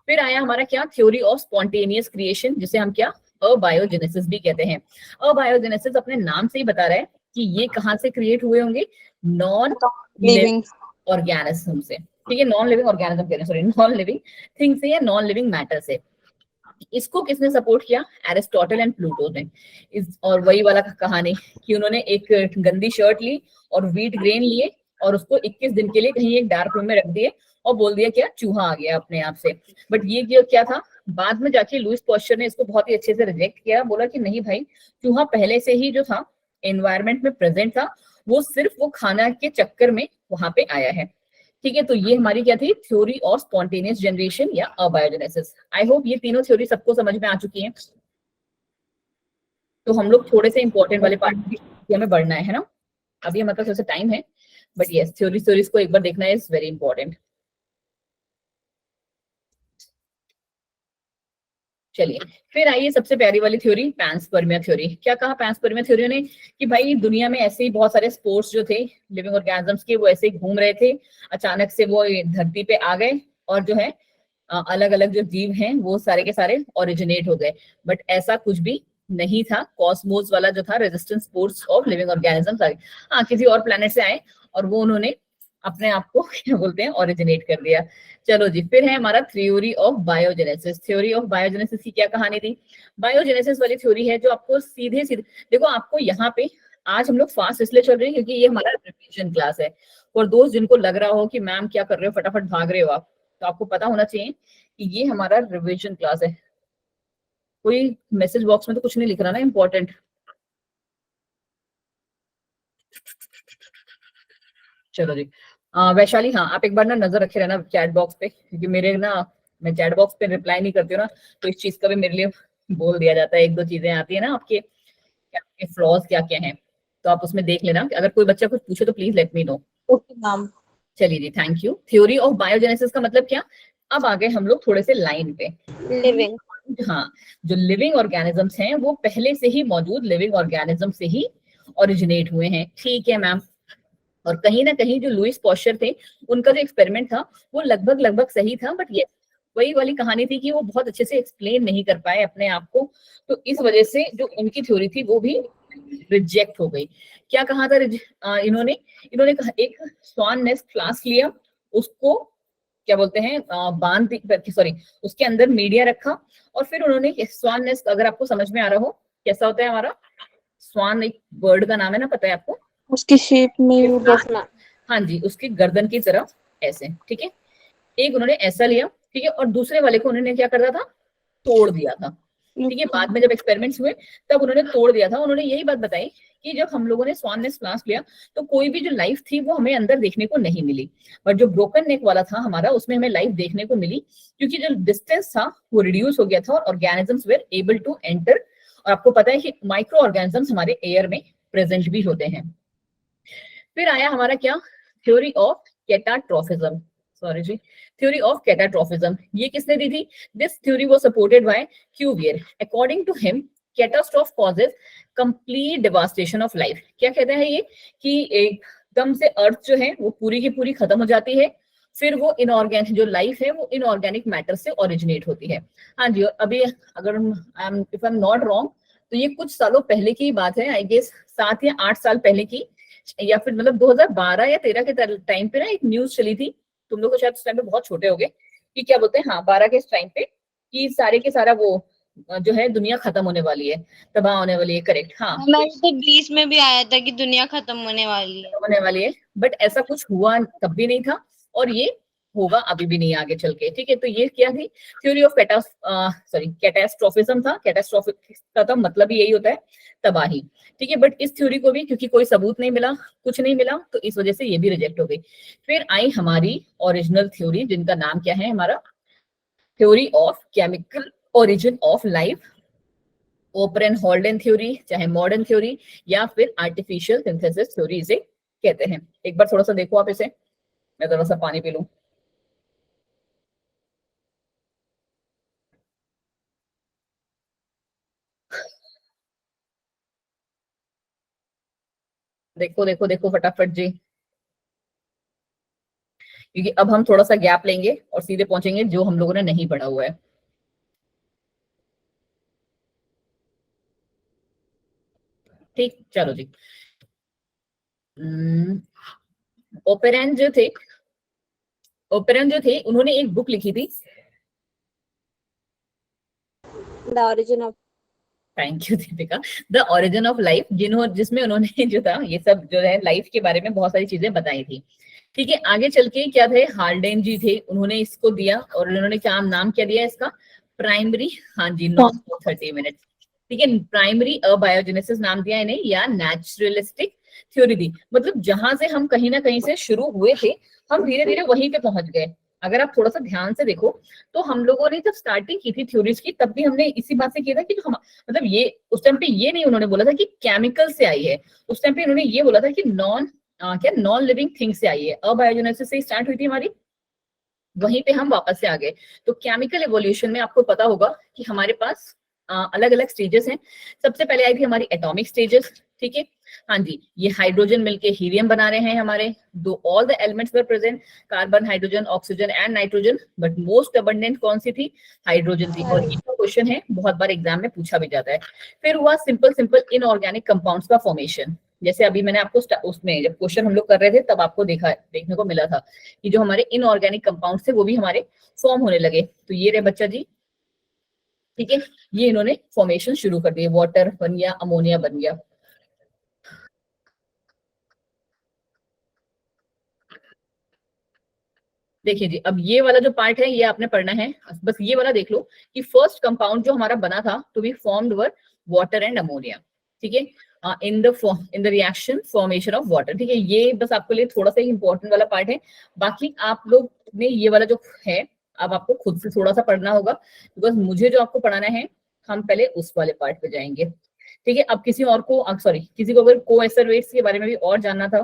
फिर आया हमारा क्या, थ्योरी ऑफ स्पॉन्टेनियस क्रिएशन, जिसे हम क्या अबायोजेनेसिस भी कहते हैं। अबायोजेनेसिस अपने नाम से ही बता रहा है कि ये कहाँ से क्रिएट हुए होंगे, नॉन लिविंग ऑर्गेनिज्म से, ठीक है, नॉन लिविंग ऑर्गेनिज्म कह रहे हैं, सॉरी नॉन लिविंग थिंग से या नॉन लिविंग मैटर से। इसको किसने सपोर्ट किया, एरिस्टोटल एंड प्लूटो ने। और वही वाला कहानी कि उन्होंने एक गंदी शर्ट ली और व्हीट ग्रेन लिए और उसको 21 दिन के लिए कहीं एक डार्क रूम में रख दिए और बोल दिया क्या चूहा आ गया अपने आप से। बट ये क्या था, बाद में जाके लुईस पॉस्चर ने इसको बहुत ही अच्छे से रिजेक्ट किया, बोला कि नहीं भाई, चूहा पहले से ही जो था एनवायरमेंट में प्रेजेंट था, वो सिर्फ वो खाना के चक्कर में वहां पे आया है, ठीक है। तो ये हमारी क्या थी, थ्योरी ऑफ स्पॉन्टेनियस जनरेशन या अबायोजेनेसिस। आई होप ये तीनों थ्योरी सबको समझ में आ चुकी है। तो हम लोग थोड़े से इंपॉर्टेंट वाले पार्ट की हमें बढ़ना है ना, अभी हमारे पास थोड़ा सा टाइम है, बट यस थ्योरीज को एक बार देखना इज वेरी इंपॉर्टेंट। चलिए फिर आइए सबसे प्यारी वाली थ्योरी, पैंस्पर्मिया थ्योरी। क्या कहा पैंस्पर्मिया थ्योरी ने कि भाई दुनिया में ऐसे ही बहुत सारे स्पोर्स जो थे लिविंग ऑर्गेनिजम्स के, वो ऐसे ही घूम रहे थे, अचानक से वो धरती पे आ गए और जो है अलग अलग जो जीव हैं वो सारे के सारे ओरिजिनेट हो गए। बट ऐसा कुछ भी नहीं था, कॉस्मोस वाला जो था resistance spores of living organisms, हाँ किसी और प्लेनेट से आए और वो उन्होंने अपने आप को क्या बोलते हैं ओरिजिनेट कर दिया। चलो जी, फिर है हमारा theory of biogenesis. Theory of biogenesis की क्या कहानी थी, बायोजेनेसिस वाली थ्योरी है जो आपको सीधे सीधे देखो, आपको यहाँ पे आज हम लोग फास्ट इसलिए चल रहे हैं क्योंकि ये हमारा रिवीजन क्लास है। और दोस्त जिनको लग रहा हो कि मैम क्या कर रहे हो, फटाफट भाग रहे हो आप, तो आपको पता होना चाहिए कि ये हमारा रिवीजन क्लास है। कोई मैसेज बॉक्स में तो कुछ नहीं लिख रहा ना इम्पोर्टेंट, चलो जी। वैशाली हाँ, आप एक बार ना नजर रखे रहना चैट बॉक्स पे, क्योंकि मेरे ना मैं चैट बॉक्स पे रिप्लाई नहीं करती हूँ ना, तो इस चीज का भी मेरे लिए बोल दिया जाता है। 1-2 चीजें आती है ना आपके फ्लॉज क्या क्या हैं, तो आप उसमें देख लेना। अगर कोई बच्चा कुछ पूछे तो please let me know. Okay ma'am. चलिए जी, thank you. Theory of biogenesis का मतलब क्या, अब आ गए हम लोग थोड़े से लाइन पे। लिविंग, हाँ, जो लिविंग ऑर्गेनिजम्स हैं वो पहले से ही मौजूद लिविंग ऑर्गेनिज्म से ही ओरिजिनेट हुए हैं, ठीक है मैम। और कहीं ना कहीं जो लुईस पॉस्चर थे उनका जो एक्सपेरिमेंट था वो लगभग सही था, बट ये वही वाली कहानी थी कि वो बहुत अच्छे से एक्सप्लेन नहीं कर पाए अपने आप को, तो इस वजह से जो उनकी थ्योरी थी वो भी रिजेक्ट हो गई। क्या कहा था इन्होंने कहा एक स्वान नेस्ट फ्लास्क लिया, उसको क्या बोलते हैं बांध, सॉरी उसके अंदर मीडिया रखा, और फिर उन्होंने स्वान नेस्ट, अगर आपको समझ में आ रहा हो कैसा होता है हमारा स्वान, एक बर्ड का नाम है ना, पता है आपको, उसकी शेप में हाँ जी, उसकी गर्दन की तरफ ऐसे, ठीक है। एक उन्होंने ऐसा लिया, ठीक है, और दूसरे वाले को उन्होंने क्या करता था, तोड़ दिया था, ठीक है। बाद में जब एक्सपेरिमेंट्स हुए तब उन्होंने तोड़ दिया था। उन्होंने यही बात बताई कि जब हम लोगों ने स्वान नेस्ट फ्लास्क लिया तो कोई भी जो लाइफ थी वो हमें अंदर देखने को नहीं मिली, बट जो ब्रोकन नेक वाला था हमारा उसमें हमें लाइफ देखने को मिली, क्योंकि जो डिस्टेंस था वो रिड्यूस हो गया था और organisms were able to enter. और आपको पता है कि माइक्रो ऑर्गेनिजम्स हमारे एयर में प्रेजेंट भी होते हैं। फिर आया हमारा क्या, थ्योरी ऑफ कैटाट्रॉफिज्म, सॉरी जी, थ्योरी ऑफ कैटाट्रॉफिज्म। ये किसने दी थी, this theory was supported by Cuvier. According to him catastrophe causes complete devastation of life. क्या कहता है ये कि एकदम से अर्थ जो है वो पूरी की पूरी खत्म हो जाती है, फिर वो इनऑर्गेनिक जो लाइफ है वो इनऑर्गेनिक मैटर से ओरिजिनेट होती है। हाँ जी, और अभी अगर if I am not wrong तो ये कुछ सालों पहले की बात है, आई गेस 7 या 8 साल पहले की, या फिर मतलब 2012 या 13 के टाइम पे ना एक न्यूज चली थी, तुम लोग शायद उस टाइम पे बहुत छोटे होगे, कि क्या बोलते हैं, हाँ 12 के टाइम पे, कि सारे के सारा वो जो है दुनिया खत्म होने वाली है, तबाह होने वाली है, करेक्ट। हाँ, हमारे तो 20 में भी आया था कि दुनिया खत्म होने वाली है। होने वाली है, बट ऐसा कुछ हुआ तब भी नहीं था और ये होगा अभी भी नहीं आगे चल के, ठीक है। तो ये क्या थी, थ्योरी ऑफ कैटास्ट्रोफिज्म था। कैटास्ट्रोफिक का तो मतलब ही यही होता है, तबाही, ठीक है। बट इस थ्योरी को भी क्योंकि कोई सबूत नहीं मिला, कुछ नहीं मिला, तो इस वजह से ये भी रिजेक्ट हो गई। फिर आई हमारी ओरिजिनल थ्योरी, जिनका नाम क्या है हमारा, theory of chemical origin of life, Oparin Haldane theory, चाहे मॉडर्न थ्योरी या फिर आर्टिफिशियल सिंथेसिस थ्योरी इसे कहते हैं। एक बार थोड़ा सा देखो आप इसे, मैं थोड़ा सा पानी पी लूं। देखो देखो देखो फटाफट जी, क्योंकि अब हम थोड़ा सा गैप लेंगे और सीधे पहुंचेंगे जो हम लोगों ने नहीं पढ़ा हुआ है। ठीक, चलो जी। ओपेरन जो थे, ओपेरन जो थे, उन्होंने एक बुक लिखी थी, the origin of, thank you Deepika, the origin of life, जिसमें उन्होंने जो था ये सब जो है लाइफ के बारे में बहुत सारी चीजें बताई थी, ठीक है। आगे चल के क्या थे, हार्डेन जी थे, उन्होंने इसको दिया और उन्होंने क्या नाम क्या दिया इसका, प्राइमरी, हाँ जी, 9:30 मिनट, ठीक है, प्राइमरी अबायोजेनेसिस नाम दिया इन्हें, या नेचुरलिस्टिक थ्योरी दी। मतलब जहां से हम कहीं ना कहीं से शुरू हुए थे, हम धीरे धीरे वहीं पे पहुंच गए। अगर आप थोड़ा सा ध्यान से देखो तो हम लोगों ने जब स्टार्टिंग की थी थ्योरीज की, तब भी हमने इसी बात से किया था कि जो हम मतलब ये उस टाइम पे ये नहीं उन्होंने बोला था कि केमिकल से आई है, उस टाइम पे उन्होंने ये बोला था कि नॉन लिविंग थिंग से आई है, अबायोजेनेसिस से स्टार्ट हुई थी हमारी, वहीं पे हम वापस से आ गए। तो केमिकल एवोल्यूशन में आपको पता होगा कि हमारे पास अलग अलग स्टेजेस हैं। सबसे पहले आई थी हमारी एटॉमिक स्टेजेस, ठीक है, हाँ जी, ये हाइड्रोजन मिलके हीलियम बना रहे हैं हमारे, दो all the elements were present, carbon, hydrogen, oxygen and nitrogen, but most abundant कौन सी थी, हाइड्रोजन थी। और ये क्वेश्चन है, बहुत बार एग्जाम में पूछा भी जाता है। फिर हुआ सिंपल इनऑर्गेनिक कंपाउंड्स का फॉर्मेशन, जैसे अभी मैंने आपको उसमें जब क्वेश्चन हम लोग कर रहे थे तब आपको देखने को मिला था कि जो हमारे इनऑर्गेनिक कंपाउंड्स थे वो भी हमारे फॉर्म होने लगे। तो ये रहे बच्चा जी, ठीक है, ये इन्होंने फॉर्मेशन शुरू कर दिए, वाटर बन गया, अमोनिया बन गया। देखिए जी, अब ये वाला जो पार्ट है ये आपने पढ़ना है, बस ये वाला देख लो कि फर्स्ट कंपाउंड जो हमारा बना था to be formed were water and ammonia, ठीक है, in the reaction formation of water, ठीक है। ये बस आपके लिए थोड़ा सा इंपॉर्टेंट वाला पार्ट है। बाकी आप लोग ने ये वाला जो है अब आपको खुद से थोड़ा सा पढ़ना होगा, बिकॉज मुझे जो आपको पढ़ाना है हम पहले उस वाले पार्ट पे जाएंगे, ठीक है। अब किसी और को किसी को अगर कोएसरवेट्स के बारे में भी और जानना था,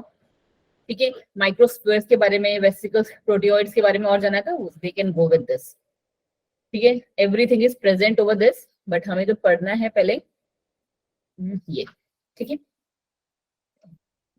ठीक है, माइक्रोस्फीयर्स के बारे में, वेसिकल्स, प्रोटियोइड्स के बारे में और जानना था, they can go with this, ठीक है। Everything is present over this, but हमें जो पढ़ना है पहले ये, ठीक है,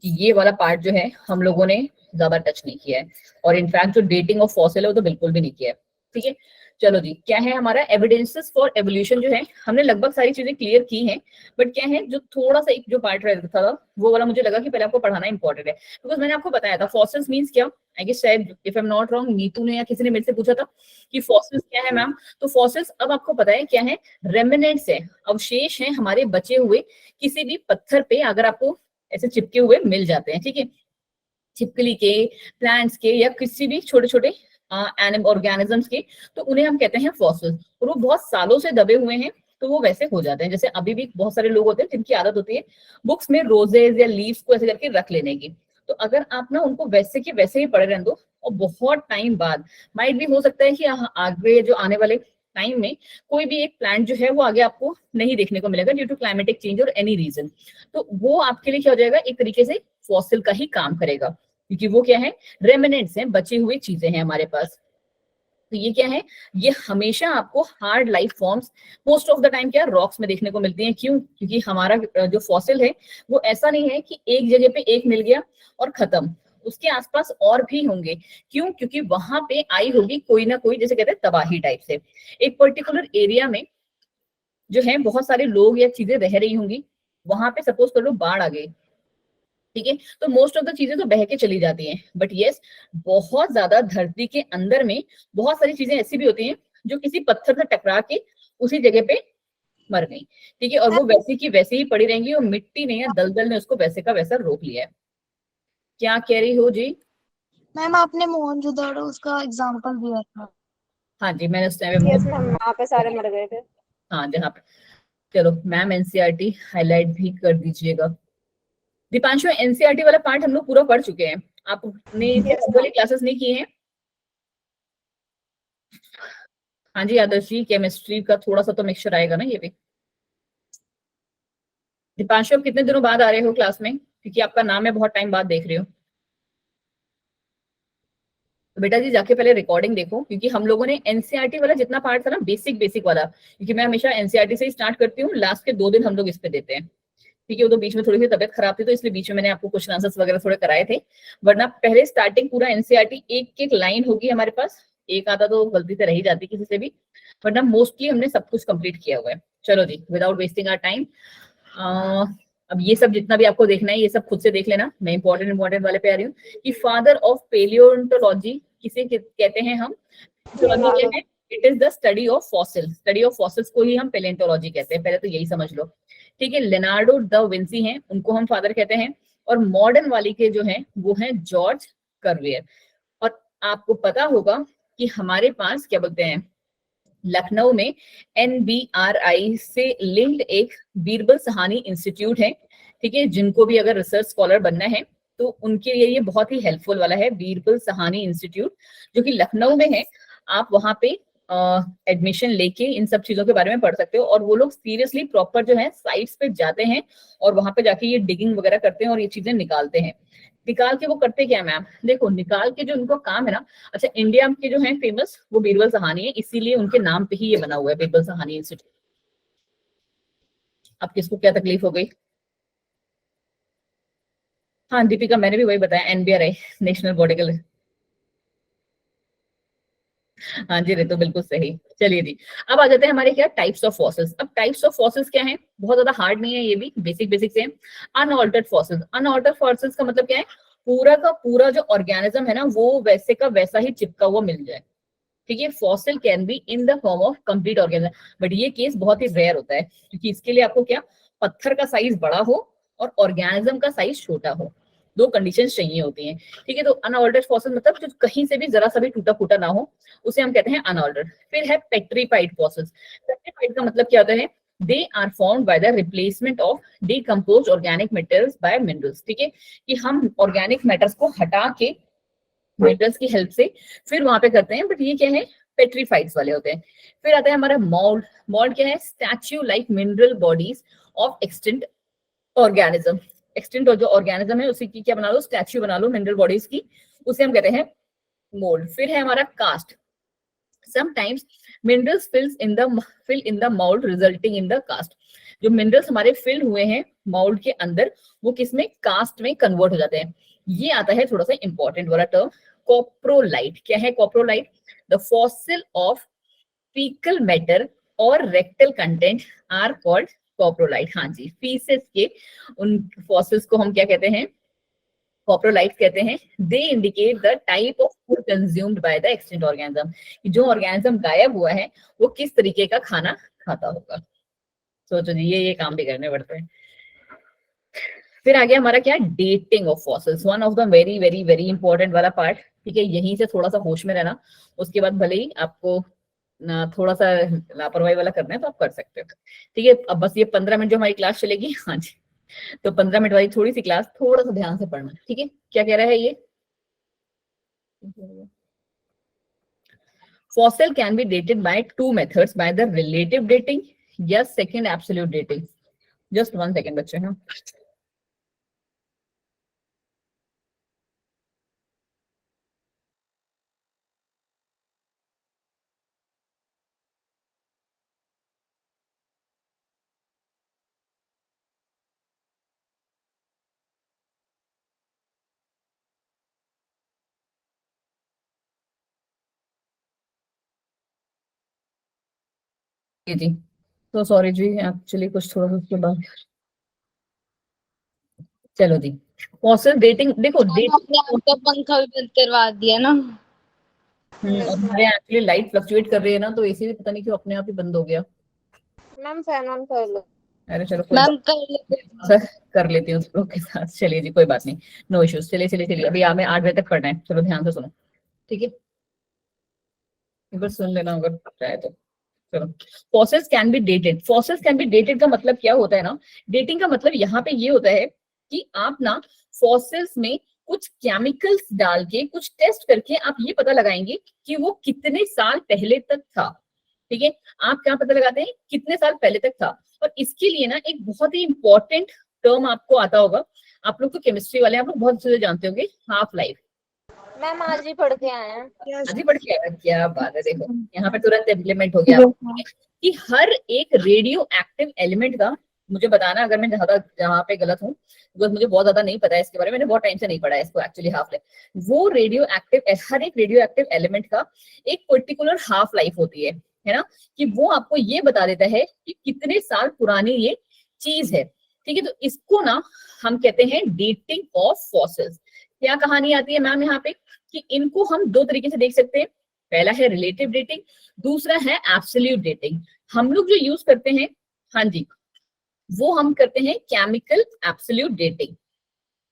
ये वाला पार्ट जो है हम लोगों ने ज्यादा टच नहीं किया है, और इनफैक्ट जो डेटिंग ऑफ फॉसिल है वो तो बिल्कुल भी नहीं किया है, ठीक है। चलो जी, क्या है हमारा एविडेंसेस फॉर एवोल्यूशन, जो है हमने लगभग सारी चीजें क्लियर की हैं, बट क्या है जो थोड़ा सा एक जो पार्ट रहता था वो वाला मुझे लगा कि पहले आपको पढ़ाना इंपॉर्टेंट है, बिकॉज मैंने आपको बताया था फॉसिल्स मींस क्या, आई गेस शायद if I am not wrong Neetu ने या किसी ने मेरे से पूछा था कि फॉसिल्स क्या है मैम, तो फॉसिल्स अब आपको पता है क्या है, रेमिनेंट्स है, अवशेष है हमारे बचे हुए किसी भी पत्थर पे अगर आपको ऐसे चिपके हुए मिल जाते हैं, ठीक है, छिपकली के, प्लांट्स के, या किसी भी छोटे छोटे ऑर्गेनिजम्स के, तो उन्हें हम कहते हैं फॉसिल्स, और वो बहुत सालों से दबे हुए हैं तो वो वैसे हो जाते हैं। जैसे अभी भी बहुत सारे लोग होते हैं जिनकी आदत होती है बुक्स में रोजेज या लीव्स को ऐसे करके रख लेने की, तो अगर आप ना उनको वैसे के वैसे ही पड़े रहने दो और बहुत टाइम बाद माइट भी हो सकता है कि आगे जो आने वाले टाइम में कोई भी एक प्लांट जो है वो आगे आपको नहीं देखने को मिलेगा ड्यू टू क्लाइमेटिक चेंज और एनी रीजन, तो वो आपके लिए क्या हो जाएगा, एक तरीके से फॉसिल का ही काम करेगा, क्योंकि वो क्या है, रेमिनेंट्स हैं, बची हुई चीजें हैं हमारे पास। तो ये क्या है, ये हमेशा आपको hard life forms most of the time क्या रॉक्स में देखने को मिलती हैं। क्यों? क्योंकि हमारा जो फॉसिल है वो ऐसा नहीं है कि एक जगह पे एक मिल गया और खत्म, उसके आसपास और भी होंगे। क्यों? क्योंकि वहां पे आई होगी कोई ना कोई, जैसे कहते हैं तबाही टाइप से, एक पर्टिकुलर एरिया में जो है बहुत सारे लोग या चीजें रह रही होंगी, वहां पे सपोज कर लो बाढ़ आ गई, ठीक है, तो मोस्ट ऑफ द चीजें तो बह के चली जाती हैं, बट यस बहुत ज्यादा धरती के अंदर में बहुत सारी चीजें ऐसी भी होती हैं जो किसी पत्थर से टकरा के उसी जगह पे मर गई, ठीक है, और वो वैसी की वैसे ही पड़ी रहेंगी, और मिट्टी ने या दलदल ने उसको वैसे का वैसा रोक लिया है। क्या कह रही हो जी? मैम आपने मोहनजोदड़ो उसका एग्जांपल दिया था। हाँ जी, मैंने उस टाइम वहाँ पे सारे मर गए थे। हाँ जहाँ पे, चलो मैम एनसीईआरटी हाईलाइट भी कर दीजिएगा। दीपांशु, एनसीईआरटी वाला पार्ट हम लोग पूरा पढ़ चुके हैं, आपने वाली क्लासेस नहीं की हैं? हाँ जी आदर्श जी, केमिस्ट्री का थोड़ा सा तो मिक्सचर आएगा ना ये भी। दीपांशु, आप कितने दिनों बाद आ रहे हो क्लास में, क्योंकि आपका नाम मैं बहुत टाइम बाद देख रही हूँ। तो बेटा जी जाके पहले रिकॉर्डिंग देखो, क्योंकि हम लोगों ने एनसीईआरटी वाला जितना पार्ट था ना, बेसिक बेसिक वाला, क्योंकि मैं हमेशा एनसीईआरटी से ही स्टार्ट करती हूँ, लास्ट के 2 दिन हम लोग इस पे देते हैं, ठीक है। वो तो बीच में थोड़ी सी तबियत खराब थी, तो इसलिए बीच में मैंने आपको क्वेश्चन आंसर्स वगैरह थोड़े कराए थे, वरना पहले स्टार्टिंग पूरा एनसीईआरटी एक एक लाइन होगी हमारे पास, एक आधा तो गलती से रह ही जाती किसी से भी, वरना मोस्टली हमने सब कुछ कंप्लीट किया हुआ है। चलो जी, विदाउट वेस्टिंग आवर टाइम, अब ये सब जितना भी आपको देखना है ये सब खुद से देख लेना। मैं इंपॉर्टेंट वाले पे आ रही हूँ कि फादर ऑफ पेलियोन्टोलॉजी किसे कहते हैं हम? It is the study of fossil, study of fossils को ही हम पेलियोन्टोलॉजी कहते हैं, पहले तो यही समझ लो, ठीक है। लियोनार्डो दा विंसी हैं, उनको हम फादर कहते हैं, और मॉडर्न वाली के जो हैं वो हैं जॉर्ज कर्वियर। और आपको पता होगा कि हमारे पास क्या बोलते हैं, लखनऊ में NBRI से लिंक्ड एक बीरबल सहानी इंस्टीट्यूट है, ठीक है, जिनको भी अगर रिसर्च स्कॉलर बनना है तो उनके लिए ये बहुत ही हेल्पफुल वाला है, बीरबल सहानी इंस्टीट्यूट, जो कि लखनऊ में है। आप वहां पे एडमिशन लेके इन सब चीजों के बारे में पढ़ सकते हो, और वो लोग सीरियसली प्रॉपर जो है साइट्स पे जाते हैं और वहां पे जाके ये डिगिंग वगैरह करते हैं और ये चीजें निकालते हैं। निकाल के वो करते क्या मैम? देखो निकाल के जो उनको काम है ना, अच्छा इंडिया के जो है फेमस वो बीरबल सहानी है, इसीलिए उनके नाम पे ही ये बना हुआ है बीरबल सहानी इंस्टीट्यूट। अब किसको क्या तकलीफ हो गई? हाँ दीपिका, मैंने भी वही बताया, NBRI नेशनल बॉडी। हाँ जी रितु, बिल्कुल सही। चलिए जी, अब आ जाते हैं हमारे क्या टाइप्स ऑफ फॉसिल्स। अब टाइप्स ऑफ फॉसिल्स क्या है, बहुत ज्यादा हार्ड नहीं है, ये भी बेसिक बेसिक से। अनऑल्टर्ड फॉसिल्स, अनऑल्टर्ड फॉसिल्स का मतलब क्या है, पूरा का पूरा जो ऑर्गेनिज्म है ना वो वैसे का वैसा ही चिपका हुआ मिल जाए, ठीक है। Fossil can be in the form of complete organism, but ये केस बहुत ही रेयर होता है, क्योंकि इसके लिए आपको क्या, पत्थर का साइज बड़ा हो और ऑर्गेनिज्म का साइज छोटा हो, 2 कंडीशंस चाहिए होती हैं, ठीक है। तो अनऑल्टर्ड फॉसिल मतलब जो कहीं से भी जरा सा भी टूटा फूटा ना हो, उसे हम कहते हैं अनऑल्टर्ड। फिर है पेट्रीफाइड फॉसिल्स। पेट्रीफाइड का मतलब क्या होता है, they are formed by the replacement of decomposed organic materials by minerals, ठीक है, कि हम ऑर्गेनिक मैटर्स को हटा के मिनरल्स की हेल्प से फिर वहां पे करते हैं, बट ये क्या है, पेट्रीफाइड्स वाले होते हैं। फिर आता है हमारा मोल्ड। मोल्ड क्या है, statue like mineral bodies of extinct organism. Extinct जो ऑर्गेनिज्म है उसी की क्या बना लो, स्टैच्यू बना लो मिनरल बॉडीज की, उसे हम कहते हैं मोल्ड। फिर है हमारा cast. Sometimes minerals fill in the mould resulting in the cast. जो मिनरल्स हमारे फिल हुए हैं मोल्ड के अंदर, वो किसमें, कास्ट में कन्वर्ट हो जाते हैं। ये आता है थोड़ा सा इंपॉर्टेंट वाला टर्म, कोप्रोलाइट। क्या है coprolite? The fossil of faecal matter और rectal content are called coprolite. हाँ जी, फीसेस के उन फॉसिल्स को हम क्या कहते हैं, कोप्रोलाइट कहते हैं। They indicate the type of food consumed by the extinct organism. जो ऑर्गेनिज्म गायब हुआ है वो किस तरीके का खाना खाता होगा। सोचो जी, ये काम भी करने पड़ते हैं। फिर आ गया हमारा क्या, dating of fossils, one of the very very very important वाला पार्ट, ठीक है। यहीं से थोड़ा सा होश में रहना, उसके बाद भले ही आपको थोड़ा सा लापरवाही वाला करना है तो आप कर सकते हो, ठीक है। अब बस ये 15 मिनट जो हमारी क्लास चलेगी, हाँ जी, तो 15 मिनट वाली थोड़ी सी क्लास थोड़ा सा ध्यान से पढ़ना, ठीक है। क्या कह रहा है ये, fossil can be dated by 2 methods, by the relative dating या second absolute dating. Just 1 second बच्चे, हाँ। जी तो सॉरी जी, एक्चुअली कुछ थोड़ा सा उसके बाद, चलो जी। फॉसिल डेटिंग, देखो आपने आपका पंखा भी बंद करवा दिया ना। और हमारे एक्चुअली लाइट फ्लक्चुएट कर रही है ना, तो एसी भी पता नहीं क्यों अपने आप ही बंद हो गया। मैम फैन ऑन कर लो। अरे चलो कोई मैम कर लेती हूँ लोग के साथ। चलिए जी कोई बात नहीं, नो इश्यूज। चलिए चलिए चलिए, अभी हमें 8 बजे तक पढ़ना है, चलो ध्यान से सुनो, ठीक है? एक बार सुन लेना अगर चाहे तो। चलो, fossils can be dated. Fossils can be dated का मतलब क्या होता है ना, डेटिंग का मतलब यहाँ पे ये होता है कि आप ना फॉसिल्स में कुछ केमिकल्स डाल के, कुछ टेस्ट करके आप ये पता लगाएंगे कि वो कितने साल पहले तक था, ठीक है? आप क्या पता लगाते हैं, कितने साल पहले तक था। और इसके लिए ना एक बहुत ही इंपॉर्टेंट टर्म आपको आता होगा, आप लोग तो केमिस्ट्री वाले हैं, आप लोग बहुत अच्छे से जानते होंगे, हाफ लाइफ। मैम आज ही पढ़ के आए हैं। आज ही पढ़ के आया, क्या बात है, देखो यहाँ पे तुरंत इम्प्लीमेंट हो गया कि हर एक रेडियो एक्टिव एलिमेंट का, मुझे बताना अगर मैं जहाँ पे गलत हूँ, बिकॉज मुझे बहुत ज्यादा नहीं पता है इसके बारे में, मैंने बहुत टाइम से नहीं पढ़ा है इसको एक्चुअली हाफ लाइफ। वो रेडियो एक्टिव, हर एक रेडियो एक्टिव एलिमेंट का एक पर्टिकुलर हाफ लाइफ होती है ना, कि वो आपको ये बता देता है कि कितने साल पुरानी ये चीज है, ठीक है? तो इसको ना हम कहते हैं डेटिंग ऑफ फॉसिल्स। क्या कहानी आती है मैम यहाँ पे कि इनको हम दो तरीके से देख सकते हैं, पहला है रिलेटिव डेटिंग, दूसरा है एब्सोल्यूट डेटिंग। हम लोग जो यूज करते हैं, हाँ जी, वो हम करते हैं chemical absolute dating.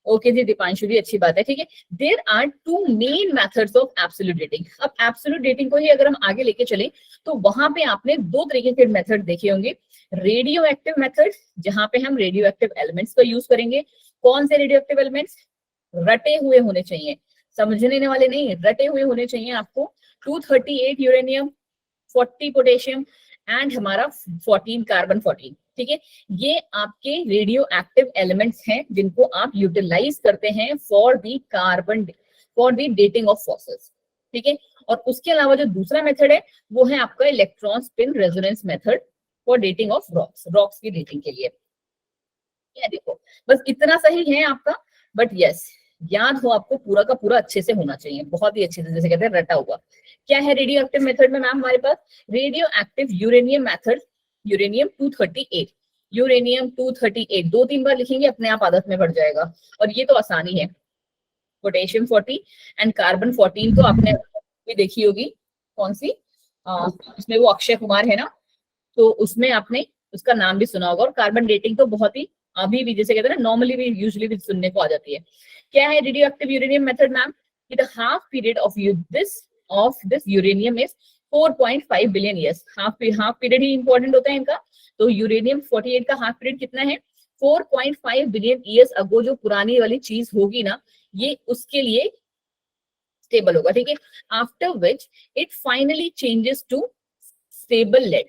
Okay ji Deepanshu ji, अच्छी बात है, ठीक है? There are two main methods of absolute dating. अब एब्सोल्यूट डेटिंग को ही अगर हम आगे लेके चले तो वहां पे आपने दो तरीके के मेथड देखे होंगे। रेडियो एक्टिव मेथड, जहां पे हम रेडियो एक्टिव एलिमेंट्स का यूज करेंगे। कौन से रेडियो एक्टिव एलिमेंट्स? रटे हुए होने चाहिए, समझने वाले नहीं, रटे हुए होने चाहिए आपको। 238 यूरेनियम, 40 पोटेशियम एंड हमारा 14 कार्बन 14, ठीक है? ये आपके रेडियो एक्टिव एलिमेंट्स हैं जिनको आप यूटिलाइज करते हैं for the dating of fossils, ठीक है? और उसके अलावा जो दूसरा मेथड है वो है आपका electron spin resonance method for dating of rocks की डेटिंग के लिए। ये देखो बस इतना सही है आपका, बट यस याद हो आपको, पूरा का पूरा अच्छे से होना चाहिए, बहुत ही अच्छे से, जैसे कहते हैं रटा हुआ। क्या है रेडियो एक्टिव मेथड में मैम हमारे पास? Radioactive uranium method, uranium 238, uranium 238 2-3 बार लिखेंगे, अपने आप आदत में बढ़ जाएगा, और ये तो आसानी है। पोटेशियम 40 एंड कार्बन 14 तो आपने भी देखी होगी, कौन सी, उसमें वो अक्षय कुमार है ना, तो उसमें आपने उसका नाम भी सुना होगा। और कार्बन डेटिंग तो बहुत ही अभी भी, जैसे कहते हैं ना, नॉर्मली भी यूजुअली भी सुनने को आ जाती है। क्या है radioactive uranium method ma'am? कि the half period of this uranium is 4.5 billion years. Half period ही इंपॉर्टेंट होता है इनका। तो यूरेनियम 48 का हाफ पीरियड कितना है? 4.5 बिलियन ईयर्स अगो जो पुरानी वाली चीज होगी ना, ये उसके लिए स्टेबल होगा, ठीक है? After which it finally changes to stable lead.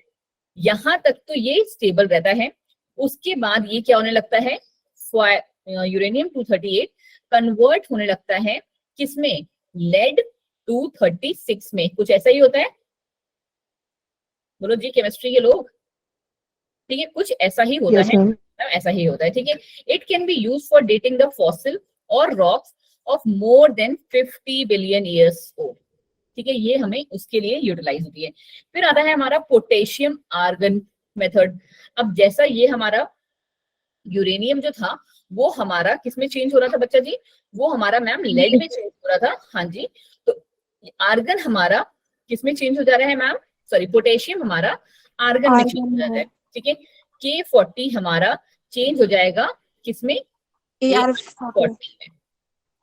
यहां तक तो ये स्टेबल रहता है, उसके बाद ये क्या होने लगता है? यूरेनियम 238 कन्वर्ट होने लगता है किसमें? लेड 236 में। कुछ ऐसा ही होता है, बोलो जी केमिस्ट्री के लोग, ठीक है? कुछ ऐसा ही होता Yes, है, ma'am. ऐसा ही होता है, ठीक है? It can be use for dating the fossil और rocks of more than 50 billion years old, ठीक है? ये हमें उसके लिए यूटिलाइज होती है। फिर आता है हमारा पोटेशियम आर्गन मेथड। अब जैसा ये हमारा यूरेनियम जो था वो हमारा किसमें चेंज हो रहा था बच्चा जी? वो हमारा मैम लेड में चेंज हो रहा था, हाँ जी। तो आर्गन हमारा किसमें चेंज हो जा रहा है मैम? सॉरी, पोटेशियम हमारा आर्गन में चेंज हो जाता है, ठीक है? K40 हमारा चेंज हो जाएगा किसमें? K40 में,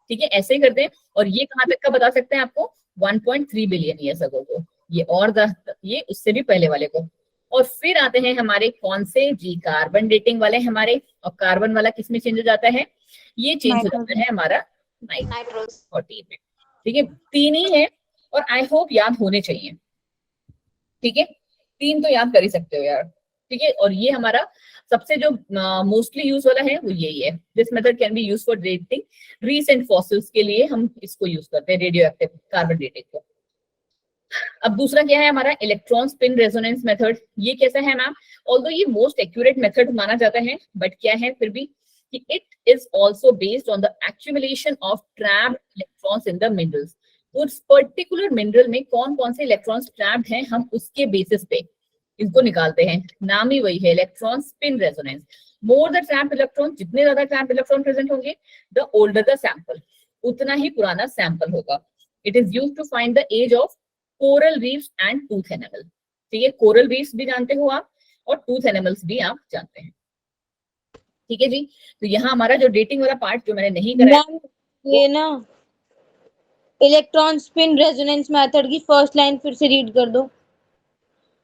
ठीक है? ऐसे ही करते हैं। और ये कहाँ तक का बता सकते हैं आपको? 1.3 बिलियन ईयर्स अगो को, ये और ये उससे भी पहले वाले को। और फिर आते हैं हमारे कौन से जी? कार्बन डेटिंग वाले हमारे। और कार्बन वाला किसमें चेंज हो जाता है? ये चेंज हो जाता है हमारा नाइट्रोस 40 में, ठीक है? 3 ही है और आई होप याद होने चाहिए, ठीक है? 3 तो याद कर ही सकते हो यार, ठीक है? और ये हमारा सबसे जो मोस्टली यूज वाला है वो यही है। This method can be use for dating recent fossils के लिए हम इसको यूज करते हैं, रेडियो एक्टिव कार्बन डेटिंग को। अब दूसरा क्या है हमारा? Electron spin resonance method. ये कैसा है मैम? ऑल्दो ये मोस्ट एक्यूरेट मेथड माना जाता है, बट क्या है फिर भी कि it is also based on the accumulation of trapped electrons in the minerals. उस पर्टिकुलर मिनरल में कौन कौन से इलेक्ट्रॉन्स ट्रैप्ड हैं, हम उसके बेसिस पे इसको निकालते हैं। नाम ही वही है, electron spin resonance. More the trapped electron, जितने ज्यादा ट्रैप्ड इलेक्ट्रॉन प्रेजेंट होंगे, द ओल्डर द सैंपल, उतना ही पुराना सैंपल होगा। It is used to find the age of coral reefs and tooth animal, ठीक है? कोरल रीफ्स भी जानते हो आप, और टूथ एनिमल्स भी आप जानते हैं। ठीक है जी, तो यहाँ हमारा जो डेटिंग वाला पार्ट जो मैंने नहीं कराया, मैम ये ना इलेक्ट्रॉन स्पिन रेजोनेंस मेथड की फर्स्ट लाइन फिर से रीड कर दो।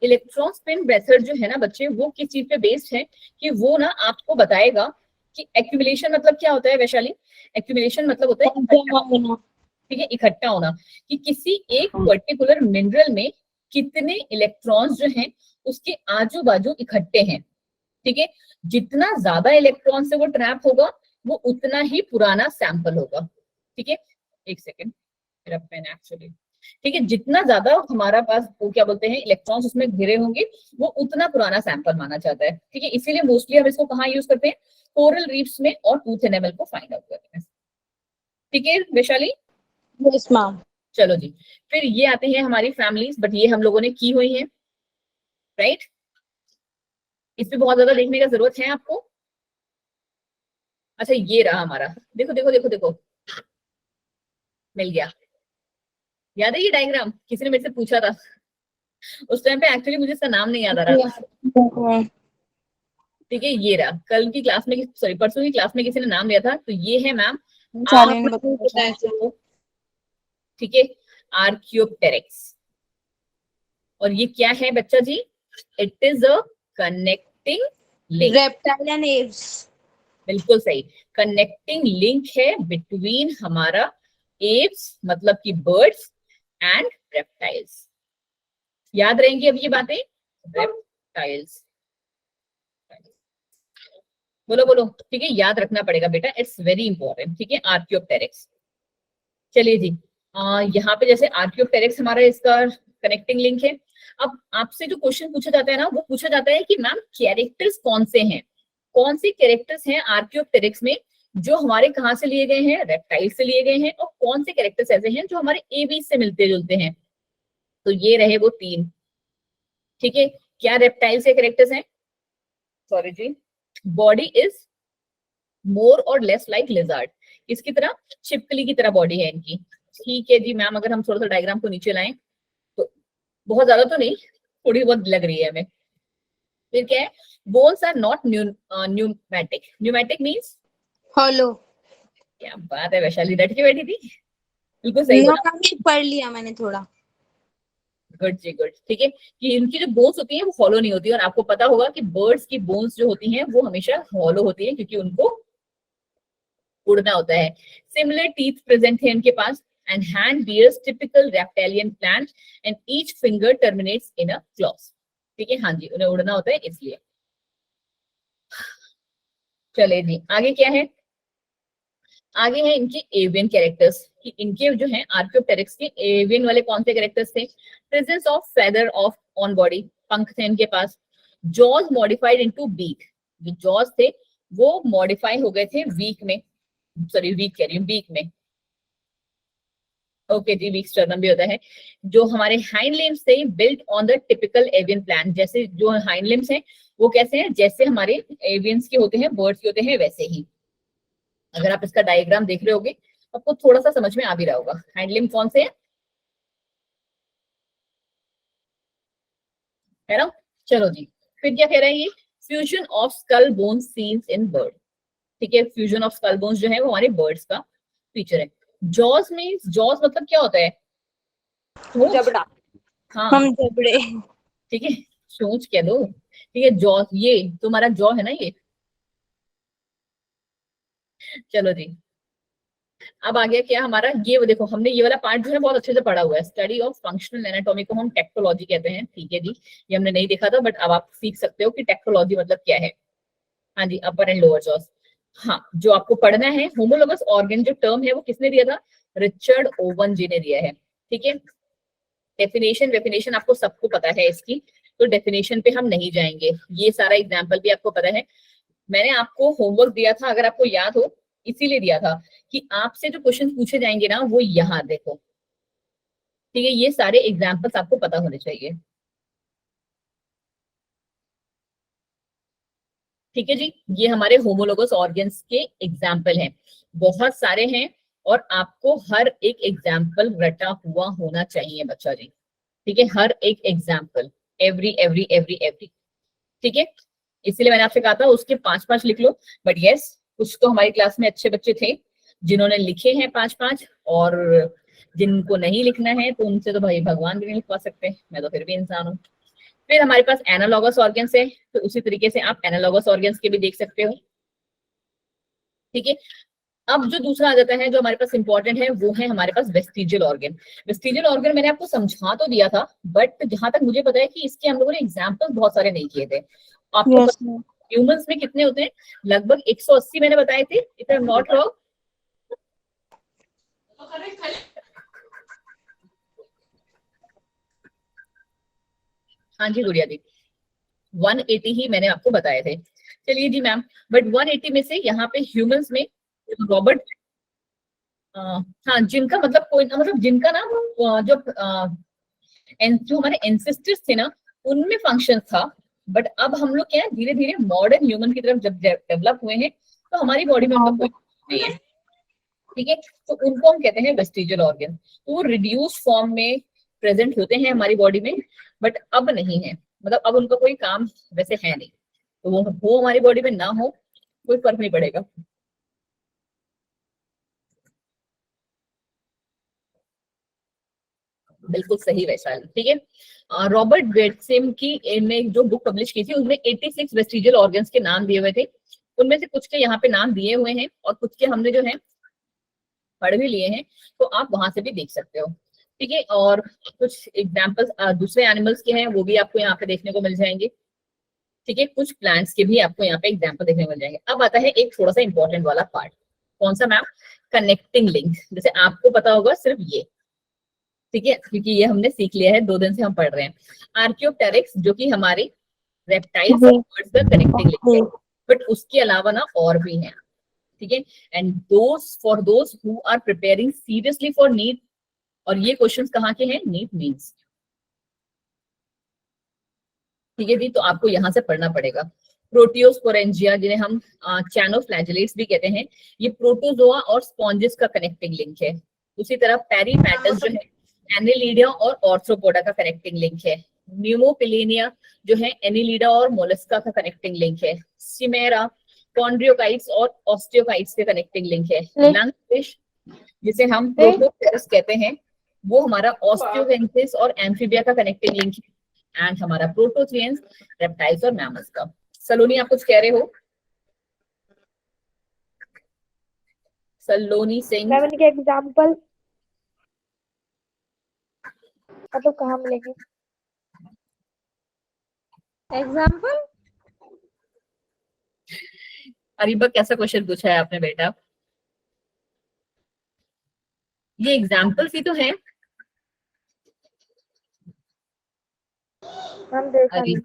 इलेक्ट्रॉन स्पिन मेथड जो है ना बच्चे, वो किस चीज पे बेस्ड है कि वो ना आपको बताएगा कि एक्यूमुलेशन मतलब क्या होता है वैशाली। एक्यूमुलेशन मतलब होता है इकट्ठा होना, ठीक है, इकट्ठा होना, कि किसी एक पर्टिकुलर मिनरल में कितने इलेक्ट्रॉन्स जो हैं उसके आजू बाजू इकट्ठे हैं। ठीक है, जितना ज्यादा इलेक्ट्रॉन से वो ट्रैप होगा वो उतना ही पुराना सैंपल होगा। ठीक है, एक सेकेंड, मेरा पेन एक्चुअली, ठीक है, जितना ज्यादा हमारा पास वो क्या बोलते हैं इलेक्ट्रॉन्स उसमें घिरे होंगे वो उतना पुराना सैंपल माना जाता है। ठीक है, इसीलिए मोस्टली हम इसको कहाँ यूज करते हैं, कोरल रीफ्स में और टूथ एनिमल को फाइंड आउट करते हैं। ठीक है वैशाली? Yes ma'am. चलो जी, फिर ये आते हैं हमारी फैमिलीज, बट ये हम लोगों ने की हुई है, राइट? इस पे बहुत ज्यादा देखने का जरूरत है आपको। अच्छा ये रहा हमारा, देखो देखो देखो देखो, मिल गया। याद है ये डायग्राम? किसी ने मेरे से पूछा था उस टाइम पे, एक्चुअली मुझे इसका नाम नहीं याद आ रहा था। ठीक है, ये रहा, कल की क्लास में, सॉरी परसों की क्लास में किसी ने नाम दिया था, तो ये है मैम, ठीक है, आर्कियोप्टेरिक्स। और ये क्या है बच्चा जी? It is a connecting link. Reptile and aves. बिल्कुल सही, कनेक्टिंग लिंक है बिटवीन हमारा एव्स मतलब कि बर्ड्स एंड रेप्टाइल्स। याद रहेंगी अब ये बातें, रेप्टाइल्स, बोलो बोलो, ठीक है, याद रखना पड़ेगा बेटा, इट्स वेरी इंपॉर्टेंट। ठीक है, आर्कियोप्टेरिक्स। चलिए जी, यहाँ पे जैसे आर्कियोप्टेरिक्स हमारा इसका कनेक्टिंग लिंक है। अब आपसे जो क्वेश्चन पूछा जाता है ना, वो पूछा जाता है कि मैम कैरेक्टर्स कौन से हैं, कौन से कैरेक्टर्स हैं आर्कियोप्टेरिक्स में जो हमारे कहाँ से लिए गए हैं, रेप्टाइल से लिए गए हैं, और कौन से कैरेक्टर्स ऐसे हैं जो हमारे एवी से मिलते जुलते हैं। तो ये रहे वो तीन। ठीक है, क्या रेप्टाइल से कैरेक्टर्स हैं? सॉरी जी, बॉडी इज मोर और लेस लाइक लिजर्ड, इसकी तरह छिपकली की तरह बॉडी है इनकी। ठीक है जी मैम, अगर हम थोड़ा सा डायग्राम को नीचे लाएं तो बहुत ज्यादा तो नहीं, थोड़ी बहुत लग रही है हमें। फिर क्या है, bones are not pneumatic. Pneumatic means hollow. क्या बात है वैशाली, रट के बैठी थी, बिल्कुल सही बोला, पढ़ लिया मैंने थोड़ा। गुड जी गुड। ठीक है, कि इनकी जो बोन्स होती हैं वो हॉलो नहीं होती, और आपको पता होगा कि बर्ड्स की बोन्स जो होती हैं वो हमेशा हॉलो होती है क्योंकि उनको उड़ना होता है। सिमिलर टीथ प्रेजेंट है इनके पास, and hand bears typical reptilian plant and each finger terminates in a claws। ठीक है, हाँ जी, उन्हें उड़ना होता है इसलिए। चले जी, आगे क्या है, आगे है इनके एवियन कैरेक्टर्स, कि इनके जो है आर्कियोप्टेरिक्स के एवियन वाले कौन से कैरेक्टर्स थे। Presence of feather of on body, पंख थे इनके पास। जॉज मॉडिफाइड इनटू बीक, जो जॉज थे वो मॉडिफाई हो गए थे वीक में, सॉरी वीक कह रही हूँ, बीक में। ओके जी, वीक स्टर्नम भी होता है। जो हमारे हाइंड लिम्स थे built on the typical avian plan, जैसे जो हाइंड लिम्स हैं वो कैसे हैं, जैसे हमारे एवियंस के होते हैं, बर्ड्स के होते हैं वैसे ही। अगर आप इसका डायग्राम देख रहे होगे आपको थोड़ा सा समझ में आ भी रहा होगा। हाइंड लिम्स कौन से है ना। चलो जी, फिर क्या कह रहा है ये, fusion of skull bones scenes in bird. ठीक है, फ्यूजन ऑफ स्कल बोन्स जो है वो हमारे बर्ड्स का फीचर है। जॉज मींस, जॉज मतलब क्या होता है, जबड़ा। हाँ हम जबड़े। ठीक है, सोच कह दो। ठीक है, जॉ, ये तुम्हारा जॉ है ना ये। चलो जी, अब आ गया क्या हमारा, ये वो देखो, हमने ये वाला पार्ट जो है बहुत अच्छे से पढ़ा हुआ है, स्टडी ऑफ फंक्शनल एनाटॉमी को हम टेक्टोलॉजी कहते हैं। ठीक है जी, ये हमने नहीं देखा था बट अब आप सीख सकते हो कि टेक्टोलॉजी मतलब क्या है। हाँ जी, अपर एंड लोअर जॉस। हाँ, जो आपको पढ़ना है, होमोलोगस ऑर्गन जो टर्म है वो किसने दिया था, रिचर्ड ओवन जी ने दिया है। ठीक है, डेफिनेशन आपको सबको पता है इसकी, तो डेफिनेशन पे हम नहीं जाएंगे, ये सारा एग्जाम्पल भी आपको पता है। मैंने आपको होमवर्क दिया था, अगर आपको याद हो, इसीलिए दिया था कि आपसे जो क्वेश्चन पूछे जाएंगे ना वो यहाँ देखो। ठीक है, ये सारे एग्जाम्पल्स आपको पता होने चाहिए। ठीक है जी, ये हमारे होमोलोगस ऑर्गन्स के एग्जाम्पल हैं, बहुत सारे हैं, और आपको हर एक एग्जाम्पल रटा हुआ होना चाहिए बच्चा जी। ठीक है, हर एक example, every every every every. ठीक है, इसीलिए मैंने आपसे कहा था उसके 5-5 लिख लो। बट यस, कुछ तो हमारी क्लास में अच्छे बच्चे थे जिन्होंने लिखे हैं 5-5, और जिनको नहीं लिखना है तो उनसे तो भाई भगवान भी नहीं लिखवा सकते, मैं तो फिर भी इंसान हूँ। फिर हमारे पास एनालॉगस ऑर्गन्स है, तो उसी तरीके से आप एनालॉगस ऑर्गन्स के भी देख सकते हो। ठीक है, अब जो दूसरा आ जाता है जो हमारे पास इंपॉर्टेंट है, वो है हमारे पास वेस्टिजियल ऑर्गन। वेस्टिजियल ऑर्गन मैंने आपको समझा तो दिया था, बट जहां तक मुझे पता है कि इसके हम लोगों ने एग्जाम्पल बहुत सारे नहीं किए थे। आपको Yes, ma'am. ह्यूमंस में कितने होते हैं? लगभग 180 मैंने बताए थे, if I am not wrong. हाँ जी गुड़िया जी, 180 ही मैंने आपको बताए थे। चलिए जी मैम, बट 180 में से यहाँ पे ह्यूमंस में रॉबर्ट, हाँ जिनका मतलब कोई मतलब जिनका ना जो हमारे एंसेस्टर्स थे ना, उनमें फंक्शन था। बट अब हम लोग क्या है, धीरे धीरे मॉडर्न ह्यूमन की तरफ जब डेवलप हुए हैं, तो हमारी बॉडी में उनका कोई नहीं है। ठीक है, तो उनको हम कहते हैं वेस्टिजियल ऑर्गन। तो वो रिड्यूस फॉर्म में प्रेजेंट होते हैं हमारी बॉडी में, बट अब नहीं है, मतलब अब उनका कोई काम वैसे है नहीं, तो वो हमारी बॉडी में ना हो कोई फर्क नहीं पड़ेगा। बिल्कुल सही वैशाली। ठीक है, रॉबर्ट वेटसिम की ने जो बुक पब्लिश की थी उसमें 86 वेस्टिजियल ऑर्गन्स के नाम दिए हुए थे। उनमें से कुछ के यहाँ पे नाम दिए हुए हैं और कुछ के हमने जो है पढ़ भी लिए हैं, तो आप वहां से भी देख सकते हो। ठीक है, और कुछ एग्जाम्पल्स दूसरे एनिमल्स के हैं, वो भी आपको यहाँ पे देखने को मिल जाएंगे। ठीक है, कुछ प्लांट्स के भी आपको यहाँ पे एग्जाम्पल देखने को मिल जाएंगे। अब आता है एक थोड़ा सा इंपॉर्टेंट वाला पार्ट, कौन सा मैम? Connecting link. जैसे आपको पता होगा सिर्फ ये, ठीक है, क्योंकि ये हमने सीख लिया है, 2 दिन से हम पढ़ रहे हैं। आर्कियोप्टेरिक्स जो कि हमारी रेप्टाइल्स और बर्ड्स का कनेक्टिंग लिंक है, बट उसके अलावा ना और भी हैं। ठीक है, and for those who are preparing seriously for NEET, और ये क्वेश्चंस कहाँ के हैं? NEET means. ठीक है जी, तो आपको यहाँ से पढ़ना पड़ेगा। प्रोटियोस्पोरेंजिया जिन्हें हम चैनोफ्लैजेलेट्स भी कहते हैं, ये प्रोटोजोआ और स्पॉन्जेस का कनेक्टिंग लिंक है। उसी तरह पेरीमैटस जो है एनिलीडा और ऑर्थ्रोपोडा का कनेक्टिंग लिंक है। न्यूमोपिलेनिया जो है एनिलीडा और मोलस्का का कनेक्टिंग लिंक है। सिमेरा कॉन्ड्रियोकाइट्स और ऑस्टियोकाइट्स के कनेक्टिंग लिंक है। लंगफिश जिसे हम प्रोटोप्टेरस कहते हैं, वो हमारा ऑस्टियोवेंसिस और एम्फीबिया का कनेक्टिंग लिंक है। एंड हमारा प्रोटोथियंस रेप्टाइल्स और मैमल्स का। सलोनी आप कुछ कह रहे हो? सलोनी सिंह। मैम इनके एग्जाम्पल तो कहाँ मिलेगी? एग्जाम्पल अरीबा कैसा क्वेश्चन पूछा है आपने बेटा? ये एग्जाम्पल्स ही तो है। मैम देखा नहीं।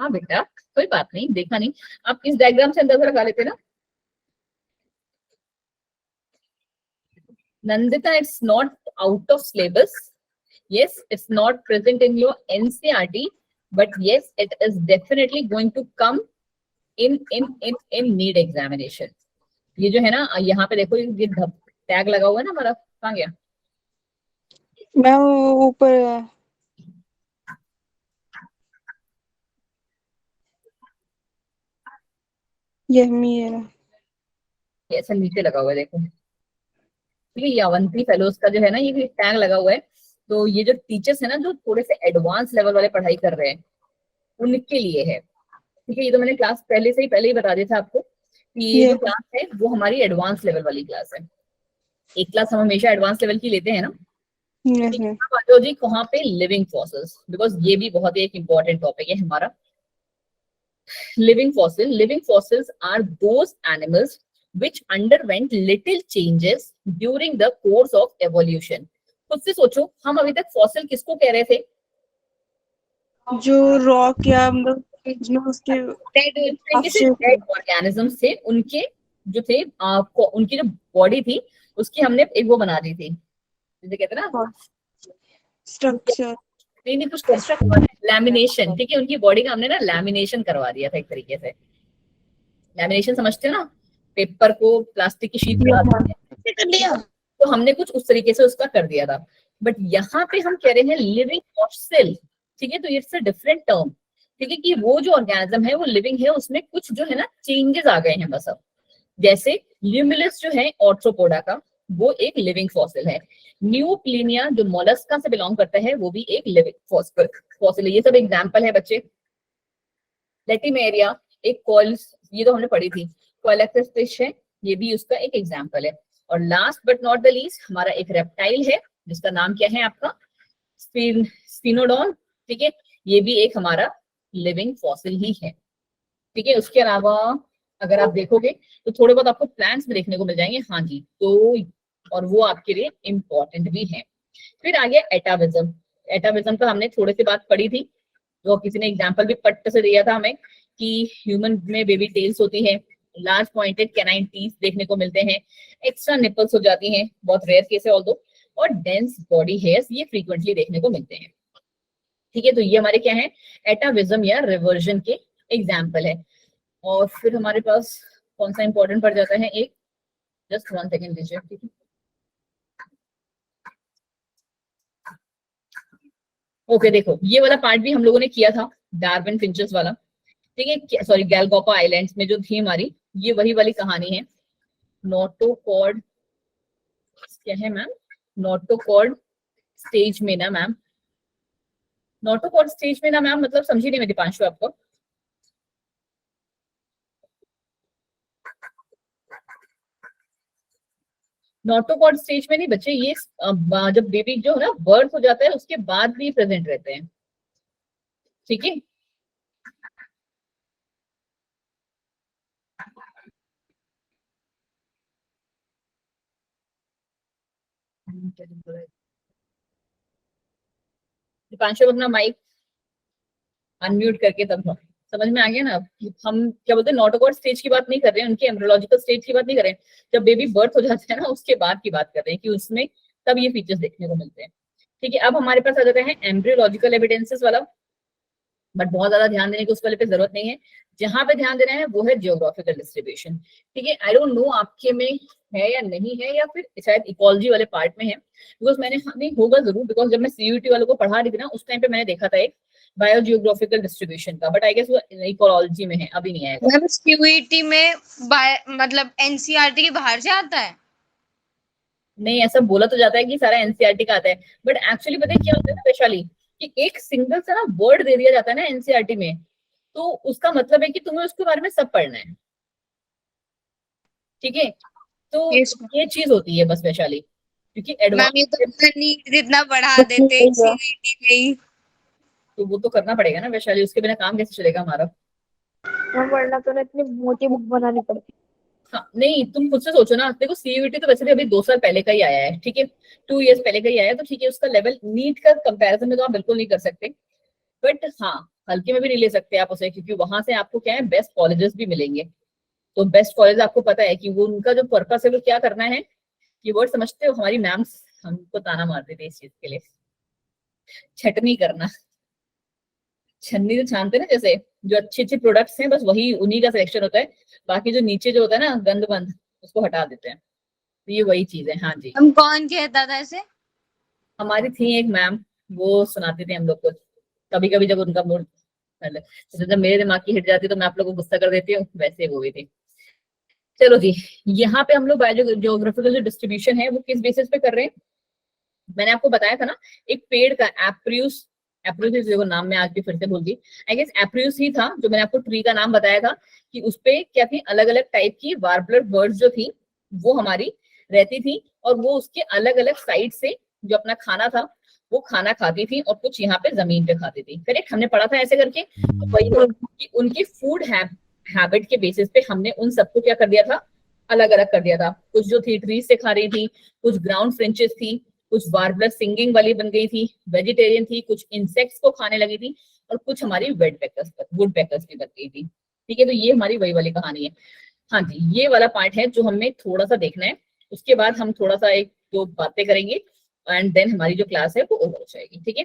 हाँ बेटा कोई बात नहीं, देखा नहीं, आप इस डायग्राम से अंदाजा लगा लेते ना। Nandita, it's not out of syllabus. Yes, it's not present in your NCERT, but yes, it is definitely going to come in NEET examination. ये जो है ना, यहाँ पे देखो ये टैग लगा हुआ है ना हमारा, कहाँ गया? मैम ऊपर है। ये ना ऐसा नीचे लगा हुआ है देखो। ठीक है, ये अवंती फेलोज का जो है ना, ये टैग लगा हुआ है। तो ये जो टीचर्स है ना, जो थोड़े से एडवांस लेवल वाले पढ़ाई कर रहे हैं, उनके लिए है। ठीक है, ये तो मैंने क्लास पहले ही बता दिया था आपको कि ये जो क्लास है वो हमारी एडवांस लेवल वाली क्लास है। एक क्लास हम हमेशा एडवांस लेवल की लेते हैं ना। जी कहाँ पे? लिविंग फॉसिल्स, बिकॉज ये भी बहुत ही एक इम्पोर्टेंट टॉपिक है हमारा। Living fossils are those animals which underwent little changes during the course of evolution. खुद से सोचो, हम अभी तक फॉसिल किसको कह रहे थे? जो रॉक या मतलब उसके डेड ऑर्गेनिजम्स थे, उनके जो थे उनकी जो बॉडी थी उसकी हमने एक वो बना दी थी, जैसे कहते हैं ना स्ट्रक्चर, नहीं कुछ लैमिनेशन। ठीक है, उनकी बॉडी का हमने ना लैमिनेशन करवा दिया था एक तरीके से। लैमिनेशन समझते हो ना, पेपर को प्लास्टिक की शीट कर दिया, तो हमने कुछ उस तरीके से उसका कर दिया था। बट यहाँ पे हम कह रहे हैं लिविंग फॉसिल। ठीक है, तो इट्स अ डिफरेंट टर्म। ठीक है, कि वो जो ऑर्गेनिज्म है वो लिविंग है, उसमें कुछ जो है ना चेंजेस आ गए हैं बस अब। जैसे ल्यूमिलस जो है ऑर्थ्रोपोडा का, वो एक लिविंग फॉसिल है। न्यूप्लिनिया जो मोलस्का से बिलोंग करता है, वो भी एक लिविंग फॉसिल है। ये सब एग्जांपल है बच्चे। लेटिमेरिया एक कॉल्स, ये तो हमने पढ़ी थी, कोलेक्टिस फिश है, ये भी उसका एक एग्जांपल है। और last but not the least हमारा एक रेप्टाइल है जिसका नाम क्या है आपका, स्फिनोडॉन। ठीक है, ये भी एक हमारा लिविंग फॉसिल ही है। ठीक है, उसके अलावा अगर आप देखोगे तो थोड़े बहुत आपको प्लांट्स में देखने को मिल जाएंगे। हाँ जी, तो और वो आपके लिए इम्पोर्टेंट भी है। फिर आ गया एटाविज्म। एटाविज्म का हमने थोड़ी सी बात पढ़ी थी, जो किसी ने एग्जांपल भी पट्ट से दिया था हमें, कि ह्यूमन में बेबी टेल्स होती है, लार्ज पॉइंटेड कैनाइन टीथ देखने को मिलते हैं, एक्स्ट्रा निपल्स हो जाती हैं, बहुत रेयर केस है ऑल्दो, और डेंस बॉडी हेयर्स ये फ्रीक्वेंटली देखने को मिलते हैं। ठीक है, तो ये हमारे क्या है, एटाविज्म या रिवर्जन के एग्जाम्पल है। और फिर हमारे पास कौन सा इंपॉर्टेंट पड़ जाता है, एक जस्ट 1 सेकेंड दीजिए। ठीक है, ओके, देखो ये वाला पार्ट भी हम लोगों ने किया था, डार्विन फिंचेस वाला। ठीक है, सॉरी गैलगोपा आइलैंड्स में जो थी हमारी, ये वही वाली कहानी है। नोटोकॉर्ड क्या है मैम, नोटोकॉर्ड स्टेज में ना मैम, नोटोकॉर्ड स्टेज में ना मैम, मतलब समझी नहीं मैं दीपांशु आपको। नोटोकॉर्ड स्टेज में नहीं बच्चे, ये जब बेबी जो है ना बर्थ हो जाता है उसके बाद भी प्रेजेंट रहते हैं। ठीक है, दीपांशु अपना माइक अनम्यूट करके तब समझ में आ गया ना। हम क्या बोलते हैं, नोटोकॉर्ड स्टेज की बात नहीं कर रहे हैं, उनके एम्ब्रियोलॉजिकल स्टेज की बात नहीं कर रहे हैं, जब बेबी बर्थ हो जाता है ना उसके बाद की बात कर रहे हैं, कि उसमें तब ये फीचर्स देखने को मिलते हैं। ठीक है, अब हमारे पास आ जाता है एम्ब्रियोलॉजिकल एविडेंसेस वाला, बट बहुत ज्यादा ध्यान देने की उस वाले पे जरूरत नहीं है। जहां पे ध्यान देना है वो है जियोग्राफिकल डिस्ट्रीब्यूशन। ठीक है, आई डोंट नो आपके में है या नहीं है, या फिर शायद इकोलॉजी वाले पार्ट में है, बिकॉज मैंने नहीं होगा जरूर, बिकॉज जब मैं सीयूटी वालों को पढ़ा रही थी ना उस टाइम पे मैंने देखा था एक बायोजियोग्राफिकल डिस्ट्रीब्यूशन का, बट आई गेस वो इकोलॉजी में है, अभी नहीं आएगा। मैम सीयूईटी में मतलब एनसीईआरटी के बाहर से आता है? नहीं, ऐसा बोला तो जाता है कि सारा एनसीईआरटी का आता है, बट एक्चुअली पता है क्या होता है ना वैशाली, कि एक सिंगल सा ना वर्ड दे दिया जाता है ना एनसीईआरटी में, तो उसका मतलब है कि तुम्हें उसके बारे में सब पढ़ना है। ठीक है, तो ये चीज होती है बस वैशाली, क्योंकि मैम ये तो नीट जितना बढ़ा देते सीयूईटी में ही, तो वो तो करना पड़ेगा ना वैशाली, उसके बिना काम कैसे चलेगा हमारा। वरना तो ना इतनी मोटी बुक बनानी पड़ती। हाँ, नहीं तुम खुद से सोचो ना, देखो सीयूईटी तो वैसे भी अभी 2 साल पहले का ही आया है। ठीक है, 2 इयर्स पहले का ही आया है, तो ठीक है उसका लेवल नीट का कंपैरिजन में तो आप बिल्कुल नहीं कर सकते, बट हाँ हल्के में भी नहीं ले सकते आप उसे, क्योंकि वहां से आपको क्या है, बेस्ट कॉलेजेस भी मिलेंगे। तो बेस्ट कॉलेज आपको पता है कि वो उनका जो पर्पस है वो क्या करना है, ये वर्ड समझते हो, हमारी मैम्स हमको ताना मारते थे इस चीज के लिए, छटनी करना, छन्नी तो छानते ना, जैसे जो अच्छे अच्छे प्रोडक्ट्स हैं बस वही उन्हीं का सिलेक्शन होता है, बाकी जो नीचे जो होता है ना गंद बंद उसको हटा देते हैं, तो ये वही चीज है। हाँ जी, हम कौन कहता था ऐसे? हमारी थी एक मैम, वो सुनाती थी हम लोग को कभी कभी जब उनका मूड, मतलब जब मेरे दिमाग की हिट जाती तो मैं आप लोग को गुस्सा कर देती हूँ, वैसे वो भी थी। चलो जी, यहाँ पे हम लोग बायोजियोग्राफिकल जो डिस्ट्रीब्यूशन है वो किस बेसिस पे कर रहे हैं, मैंने आपको बताया था ना, एक पेड़ का एप्रियस, एप्रियस देखो नाम में आज भी फिर से भूल गई, आई गेस एप्रियस ही था जो मैंने आपको ट्री का नाम बताया था, कि उसपे क्या थी, अलग अलग टाइप की वार्बलर बर्ड्स जो थी वो हमारी रहती थी, और वो उसके अलग अलग साइड से जो अपना खाना था वो खाना खाती थी, और कुछ यहाँ पे जमीन पे खाती थी। करेक्ट, हमने पढ़ा था ऐसे करके। तो वही कि उनकी फूड हैबिट के बेसिस पे हमने उन सबको क्या कर दिया था, अलग अलग कर दिया था। कुछ जो थी ट्री से खा रही थी, कुछ ग्राउंड फ्रेंचेस थी, कुछ वार्बलर सिंगिंग वाली बन गई थी, वेजिटेरियन थी, कुछ इंसेक्ट्स को खाने लगी थी, और कुछ हमारी वुड पैकर्स भी बन गई थी। ठीक है, तो ये हमारी वही वाली कहानी है। हाँ जी, ये वाला पार्ट है जो हमें थोड़ा सा देखना है, उसके बाद हम थोड़ा सा एक दो बातें करेंगे, एंड देन हमारी जो क्लास है वो ओवर हो जाएगी। ठीक है,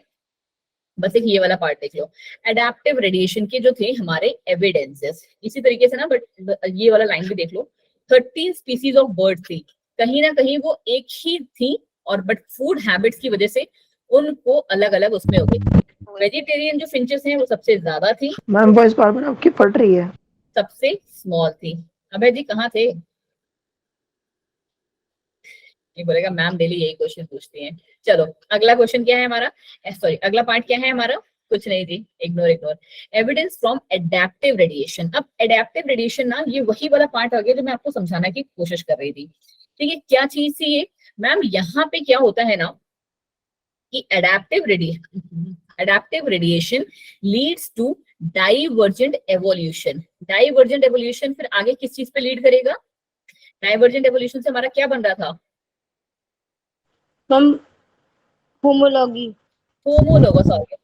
बस एक ये वाला पार्ट देख लो। एडेप्टिव रेडिएशन के जो थे हमारे एविडेंसेस, इसी तरीके से ना, बट ये वाला लाइन भी देख लो, 13 स्पीसीज ऑफ बर्ड थी, कहीं ना कहीं वो एक ही थी, और बट फूड हैबिट्स की वजह से उनको अलग अलग उसमें हो गई। वेजिटेरियन जो फिंचेस हैं वो सबसे ज्यादा थी, मैम वॉइस बार बार आपकी फट रही है। सबसे स्मॉल थी। अभय जी कहाँ थे? ये बोलेगा मैम डेली यही क्वेश्चन पूछती हैं। चलो अगला क्वेश्चन क्या है हमारा, सॉरी अगला पार्ट क्या है हमारा, कुछ नहीं थी, ignore ignore. Evidence from adaptive radiation. अब एडेप्टिव रेडिएशन ना ये वही वाला पार्ट आ गया जो मैं आपको समझाने की कोशिश कर रही थी। ठीक है, क्या चीज थी ये मैम? यहाँ पे क्या होता है ना कि adaptive radiation leads to divergent evolution. Divergent evolution फिर आगे किस चीज पे लीड करेगा? डाइवर्जेंट एवोल्यूशन से हमारा क्या बन रहा था? Ma'am homology. Homologous organ.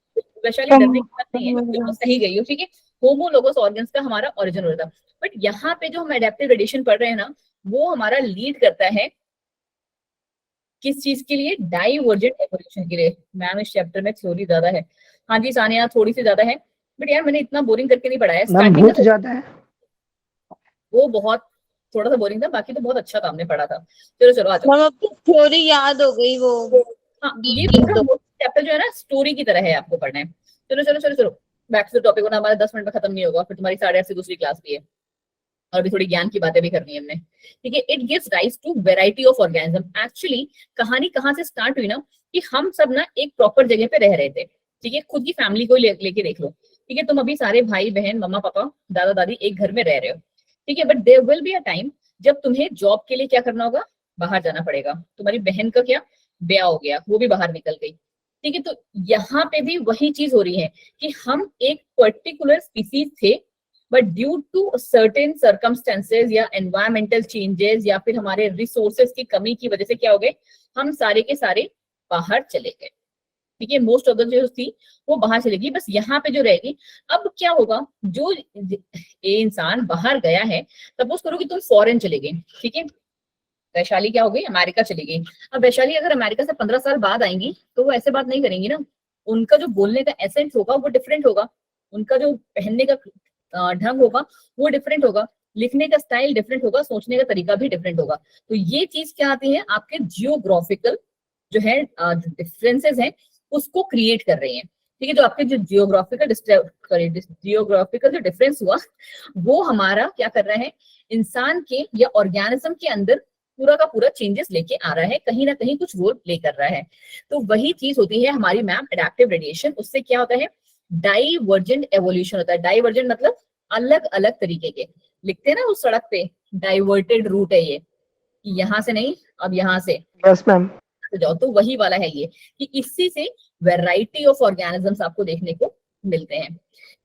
Vaishali डरने की बात नहीं है, बिल्कुल सही गई हो। ठीक है, होमोलोगस ऑर्गन्स का हमारा ओरिजिन होता है। बट यहाँ पे जो हम एडेप्टिव रेडिएशन पढ़ रहे हैं ना, वो हमारा लीड करता है किस चीज के लिए? डाइवर्जेंट एवोल्यूशन के लिए। मैम इस चैप्टर में थ्योरी ज्यादा है। हाँ जी सानिया थोड़ी सी ज्यादा है, बट यार मैंने इतना बोरिंग करके नहीं पढ़ाया। मैम स्टार्टिंग बहुत ज्यादा है। वो बहुत थोड़ा सा बोरिंग था, बाकी तो बहुत अच्छा था, हमने पढ़ा था। चलो चलो आ जाओ। मैम आपको थ्योरी याद हो गई वो। हाँ ये चैप्टर जो है ना स्टोरी की तरह है, आपको पढ़ना है। चलो चलो चलो चलो बैक टू द टॉपिक, वरना हमारा 10 मिनट में खत्म नहीं होगा, फिर तुम्हारी 8:30 से दूसरी क्लास भी है और अभी थोड़ी ज्ञान की बातें भी करनी है हमने। ठीक है, it gives rise to variety of organism. Actually कहानी कहाँ से स्टार्ट हुई ना कि हम सब ना एक प्रॉपर जगह पे रह रहे थे। ठीक है, खुद की फैमिली को लेके देख लो। ठीक है, तुम अभी सारे भाई बहन मम्मा पापा दादा दादी एक घर में रह रहे हो। ठीक है, but there will be a time जब तुम्हें जॉब के लिए क्या करना होगा? बाहर जाना पड़ेगा। तुम्हारी बहन का क्या ब्याह हो गया, वो भी बाहर निकल गई। ठीक है, तो यहाँ पे भी वही चीज हो रही है कि हम एक पर्टिकुलर स्पीसीज थे, but due to certain circumstances या एनवायरमेंटल चेंजेस या फिर हमारे रिसोर्सेज की कमी की वजह से क्या हो गए? हम सारे के सारे बाहर चले गए। ठीक है, मोस्ट ऑफ द जो थी वो बाहर चलेगी, बस यहाँ पे जो रहेगी। अब क्या होगा? जो ये इंसान बाहर गया है, सपोज करो कि तुम फॉरेन चले गए। ठीक है, वैशाली क्या हो गई? अमेरिका चली गई। अब वैशाली अगर अमेरिका से 15 साल बाद आएंगी तो वो ऐसे बात नहीं करेंगी ना। उनका जो बोलने का एसेंट होगा वो डिफरेंट होगा, उनका जो पहनने का ढंग होगा वो डिफरेंट होगा, लिखने का स्टाइल डिफरेंट होगा, सोचने का तरीका भी डिफरेंट होगा। तो ये चीज क्या आती है? आपके जियोग्राफिकल जो है डिफरेंसेस हैं उसको क्रिएट कर रही हैं। ठीक है, जो आपके जो जियोग्राफिकल जो डिफरेंस हुआ वो हमारा क्या कर रहा है? इंसान के या ऑर्गेनिज्म के अंदर पूरा का पूरा चेंजेस लेके आ रहा है, कहीं ना कहीं कुछ रोल प्ले कर रहा है। तो वही चीज होती है हमारी मैम एडेप्टिव रेडिएशन। उससे क्या होता है? डाइवर्जेंट एवोल्यूशन होता है। डाइवर्जेंट मतलब अलग अलग तरीके के, लिखते हैं ना उस सड़क पे डाइवर्टेड रूट है ये, यहाँ से नहीं अब यहाँ से यस मैम। जाओ, तो वही वाला है ये कि इसी से वैरायटी ऑफ ऑर्गेनिजम्स आपको देखने को मिलते हैं।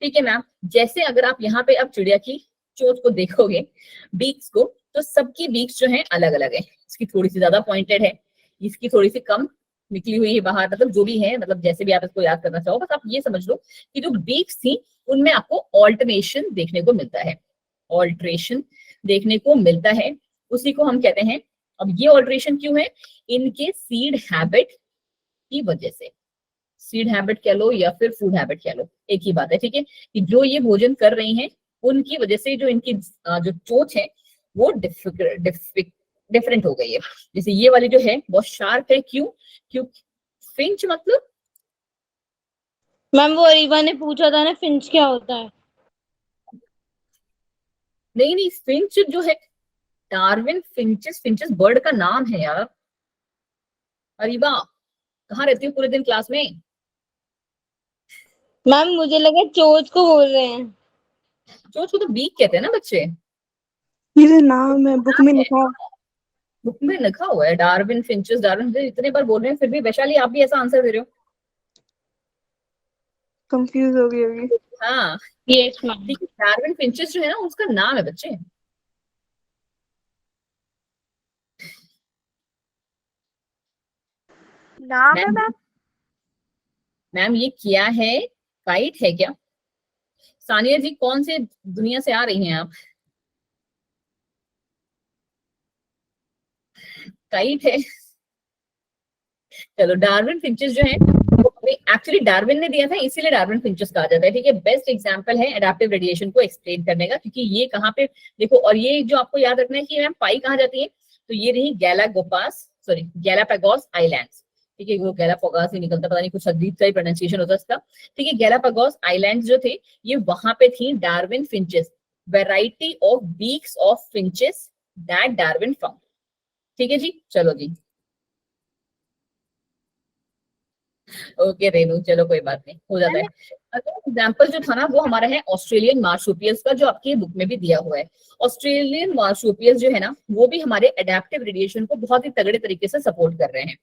ठीक है मैम, जैसे अगर आप यहाँ पे अब चिड़िया की चोंच को देखोगे, बीक्स को, तो सबकी बीक्स जो है अलग अलग है। इसकी थोड़ी सी ज्यादा पॉइंटेड है, इसकी थोड़ी सी कम निकली हुई है बाहर, मतलब जो भी है, मतलब जैसे भी आप इसको याद करना चाहो, बस आप ये समझ लो कि जो बीक्स थी उनमें आपको ऑल्टरनेशन देखने को मिलता है। ऑल्ट्रेशन देखने को मिलता है, उसी को हम कहते हैं। अब ये ऑल्ट्रेशन क्यों है? इनके सीड हैबिट की वजह से। सीड हैबिट कह लो या फिर फूड हैबिट कह लो, एक ही बात है। ठीक है, कि जो ये भोजन कर रही हैं उनकी वजह से जो इनकी जो चोंच है वो डिफरेंट हो गई है। जैसे ये वाली जो है बहुत शार्प है, क्यों? फिंच मतलब मैम वो अरीबा ने पूछा था ना फिंच क्या होता है। नहीं फिंच जो है डार्विन फिंचेस बर्ड का नाम है यार। अरीबा कहाँ रहती हो पूरे दिन क्लास में? मैम मुझे लगा चोच को बोल रहे हैं। चोच को तो बीक कहते हैं ना बच्चे। ये नाम है, बुक में लिखा, बुक में लिखा हुआ है डार्विन फिंचेस। डार्विन इतने बार बोल रहे हैं, फिर भी वैशाली आप भी ऐसा आंसर दे रहे हो। कंफ्यूज हो गई होगी। हाँ यस मैम। डार्विन फिंचेस जो है ना उसका नाम है बच्चे। नाम है मैम। मैम ये क्या है? काइट है क्या? सानिया जी कौन से दुनिया से आ रही हैं आप? काइट है। चलो डार्विन फिंचेस जो है एक्चुअली डार्विन ने दिया था, इसीलिए डार्विन फिंचेस कहा जाता है। ठीक है, बेस्ट एग्जांपल है एडेप्टिव रेडिएशन को एक्सप्लेन करने का, क्योंकि ये कहाँ पे देखो, और ये जो आपको याद रखना है कि मैम पाई कहाँ जाती है, तो ये रही गैलापागोस आइलैंड्स। ठीक है, वो गैलापागोस ही निकलता, पता नहीं कुछ अजीब सा ही प्रोनाउंसिएशन होता है इसका। ठीक है, गैलापागोस आइलैंड्स जो थे ये वहां पे थी Darwin finches, variety of beaks of finches that Darwin found. ठीक है जी, चलो जी, ओके रेनू, चलो कोई बात नहीं, हो जाता है। एग्जाम्पल जो था ना वो हमारा है ऑस्ट्रेलियन मार्सुपियल्स का, जो आपकी बुक में भी दिया हुआ है। ऑस्ट्रेलियन मार्सुपियल्स जो है ना वो भी हमारे एडेप्टिव रेडिएशन को बहुत ही तगड़े तरीके से सपोर्ट कर रहे हैं।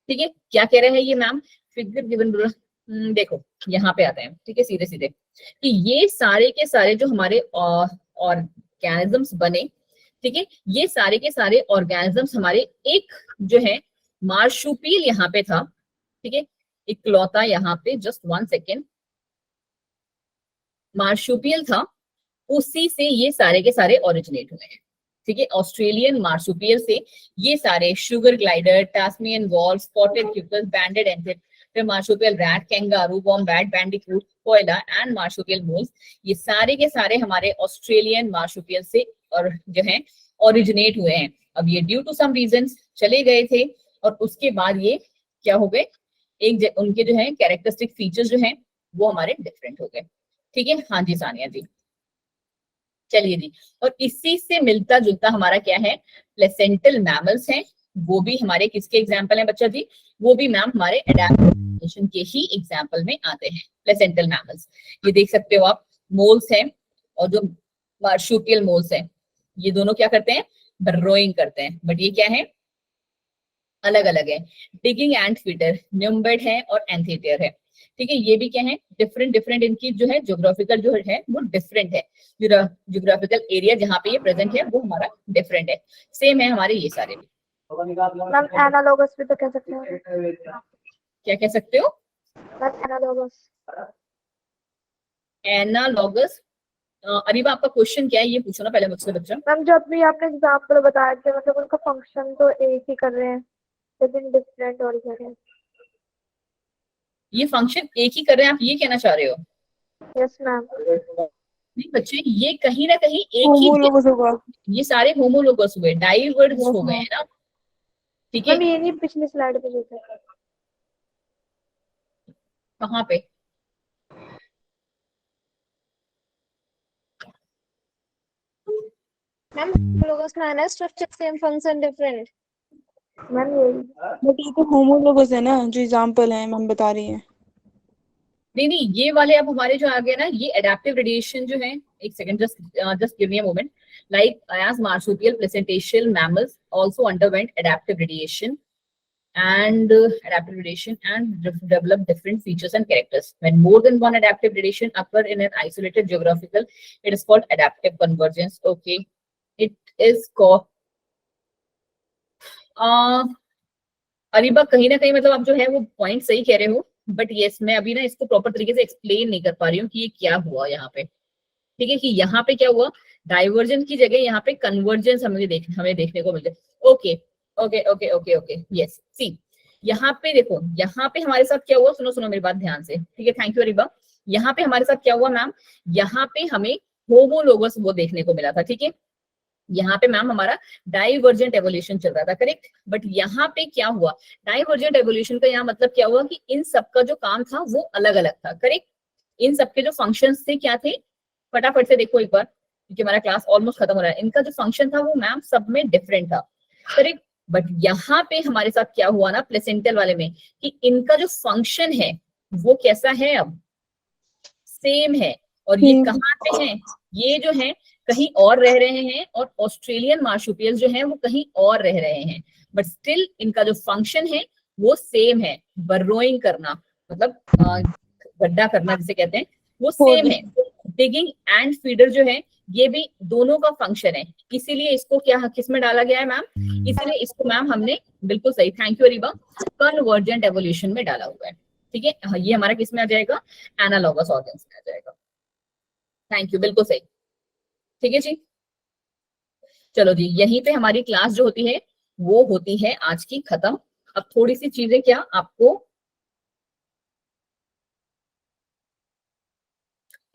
ठीक है, क्या कह रहे हैं ये मैम, फिगर गिवन, देखो यहाँ पे आते हैं। ठीक है, सीधे सीधे कि ये सारे के सारे जो हमारे ऑर्गेनिजम्स बने, ठीक है, ये सारे के सारे ऑर्गेनिजम्स हमारे एक जो है मार्सुपियल यहाँ पे था। ठीक है, इकलौता यहाँ पे, जस्ट 1 सेकेंड, मार्सुपियल था, उसी से ये सारे के सारे ओरिजिनेट हुए हैं। ठीक है, ऑस्ट्रेलियन मार्सुपियल से ये सारे शुगर ग्लाइडर, टास्मियन वॉल्व, स्पॉटेड क्यूकस, बैंडेड एंथिड, फिर marsupial rat, kangaroo, wombat, Bandicoot, कोयला एंड मार्सुपियल मोल्स, ये सारे के सारे हमारे ऑस्ट्रेलियन मार्सुपियल से और जो है ओरिजिनेट हुए हैं। अब ये ड्यू टू सम रीजंस चले गए थे और उसके बाद ये क्या हो गए, एक उनके जो है कैरेक्टरिस्टिक फीचर्स जो हैं वो हमारे डिफरेंट हो गए। ठीक है, हाँ जी सानिया जी, चलिए जी, और इसी से मिलता जुलता हमारा क्या है, प्लेसेंटल मैमल्स हैं, वो भी हमारे किसके एग्जाम्पल हैं बच्चा जी, वो भी मैम हमारे एडेप्टेशन के ही एग्जाम्पल में आते हैं, प्लेसेंटल मैमल्स। ये देख सकते हो आप, मोल्स हैं और जो मार्सुपियल मोल्स हैं, ये दोनों क्या करते हैं, बर्रोइंग करते हैं, बट ये क्या है, अलग अलग है। डिगिंग एंड फीडर, न्यूम्बेड है और एंथीटियर है। ठीक है, ये भी क्या है, डिफरेंट डिफरेंट इनकी जो है ज्योग्राफिकल जो है वो डिफरेंट है, ज्योग्राफिकल एरिया जहाँ पे ये प्रेजेंट है वो हमारा डिफरेंट है। सेम है हमारे ये सारे भी। मैम एनालॉगस भी तो कह सकते हैं। क्या कह सकते हो, मैम एनालॉगस। एनालॉगस, अरीबा आपका क्वेश्चन क्या है ये पूछो ना पहले मुझसे बच्चा। मैम जब भी आपने एग्जाम्पल बताए थे मतलब उनका फंक्शन तो एक ही कर रहे हैं लेकिन डिफरेंट और कर रहे हैं। ये फंक्शन एक ही कर रहे हैं, आप ये कहना चाह रहे हो? Yes ma'am. नहीं बच्चे, ये कहीं ना कहीं एक ही, होमोलोगस होगा। ये सारे होमोलोगस हुए, डाइवर्स हो गए हैं ना। ठीक है, मैम ये नहीं पिछली स्लाइड पे जो था, कहाँ पे, मैम होमोलोगस का है ना structure same function different. Ma'am यही। बट ये तो होमोलोगस है ना, जो एग्जांपल है मैम बता रही है। नहीं नहीं, ये वाले अब हमारे जो आ गए ना, ये एडेप्टिव रेडिएशन जो है, एक second, just give me a moment, like as marsupial placental mammals also underwent adaptive radiation and adaptive radiation and develop different features and characters. When more than one adaptive radiation occur in an isolated geographical, it is called adaptive convergence. Okay, it is called Areeba कहीं ना कहीं मतलब आप जो है वो point सही कह रहे हो, बट यस मैं अभी ना इसको प्रॉपर तरीके से एक्सप्लेन नहीं कर पा रही हूँ कि ये क्या हुआ यहाँ पे। ठीक है, कि यहाँ पे क्या हुआ, डाइवर्जन की जगह यहाँ पे कन्वर्जेंस हमें देखने को मिलते। Okay okay okay okay okay, yes see, यहाँ पे देखो, यहाँ पे हमारे साथ क्या हुआ, सुनो सुनो मेरी बात ध्यान से। ठीक है, थैंक यू अरीबा। यहाँ पे हमारे साथ क्या हुआ मैम, यहाँ पे हमें होमोलोगस वो देखने को मिला था। ठीक है, यहाँ पे मैम हमारा डाइवर्जेंट एवोल्यूशन चल रहा था, करेक्ट। बट यहाँ पे क्या हुआ, डाइवर्जेंट एवोल्यूशन का यहाँ मतलब क्या हुआ कि इन सबका जो काम था वो अलग अलग था, करेक्ट। इन सबके जो फंक्शंस थे क्या थे, फटाफट से देखो एक बार, क्योंकि हमारा क्लास ऑलमोस्ट खत्म हो रहा है। इनका जो फंक्शन था वो मैम सब में डिफरेंट था, करेक्ट। बट यहाँ पे हमारे साथ क्या हुआ ना प्लेसेंटल वाले में, कि इनका जो फंक्शन है वो कैसा है, अब सेम है। और ये कहाँ पे हैं, ये जो है कहीं और रह रहे हैं, और ऑस्ट्रेलियन मार्सुपियल जो है वो कहीं और रह रहे हैं, बट स्टिल इनका जो फंक्शन है वो सेम है। बर्रोइंग करना मतलब गड्ढा करना जिसे कहते हैं, वो सेम है। डिगिंग एंड फीडर जो है ये भी दोनों का फंक्शन है, इसीलिए इसको क्या किस में डाला गया है मैम, इसीलिए इसको मैम हमने बिल्कुल सही, thank you Areeba, convergent evolution में डाला हुआ है। ठीक है, ये हमारा किस में आ जाएगा, एनालॉगस ऑर्गन्स में आ जाएगा। थैंक यू, बिल्कुल सही। ठीक है जी, चलो जी, यहीं पे हमारी क्लास जो होती है वो होती है आज की खत्म। अब थोड़ी सी चीजें क्या आपको,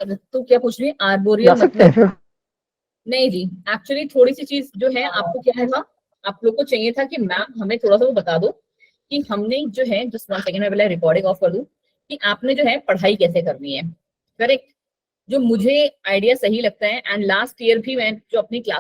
तो क्या पूछ रही है, आर्बोरियल मतलब नहीं जी, एक्चुअली थोड़ी सी चीज जो है आपको क्या है था, आप लोग को चाहिए था कि मैम हमें थोड़ा सा वो बता दो कि हमने जो है, जस्ट 1 सेकंड में पहले रिकॉर्डिंग ऑफ कर दूं, कि आपने जो है पढ़ाई कैसे करनी है, करेक्ट। जो मुझे आइडिया सही लगता है, एंड लास्ट ईयर भी मैं जो अपनी क्लास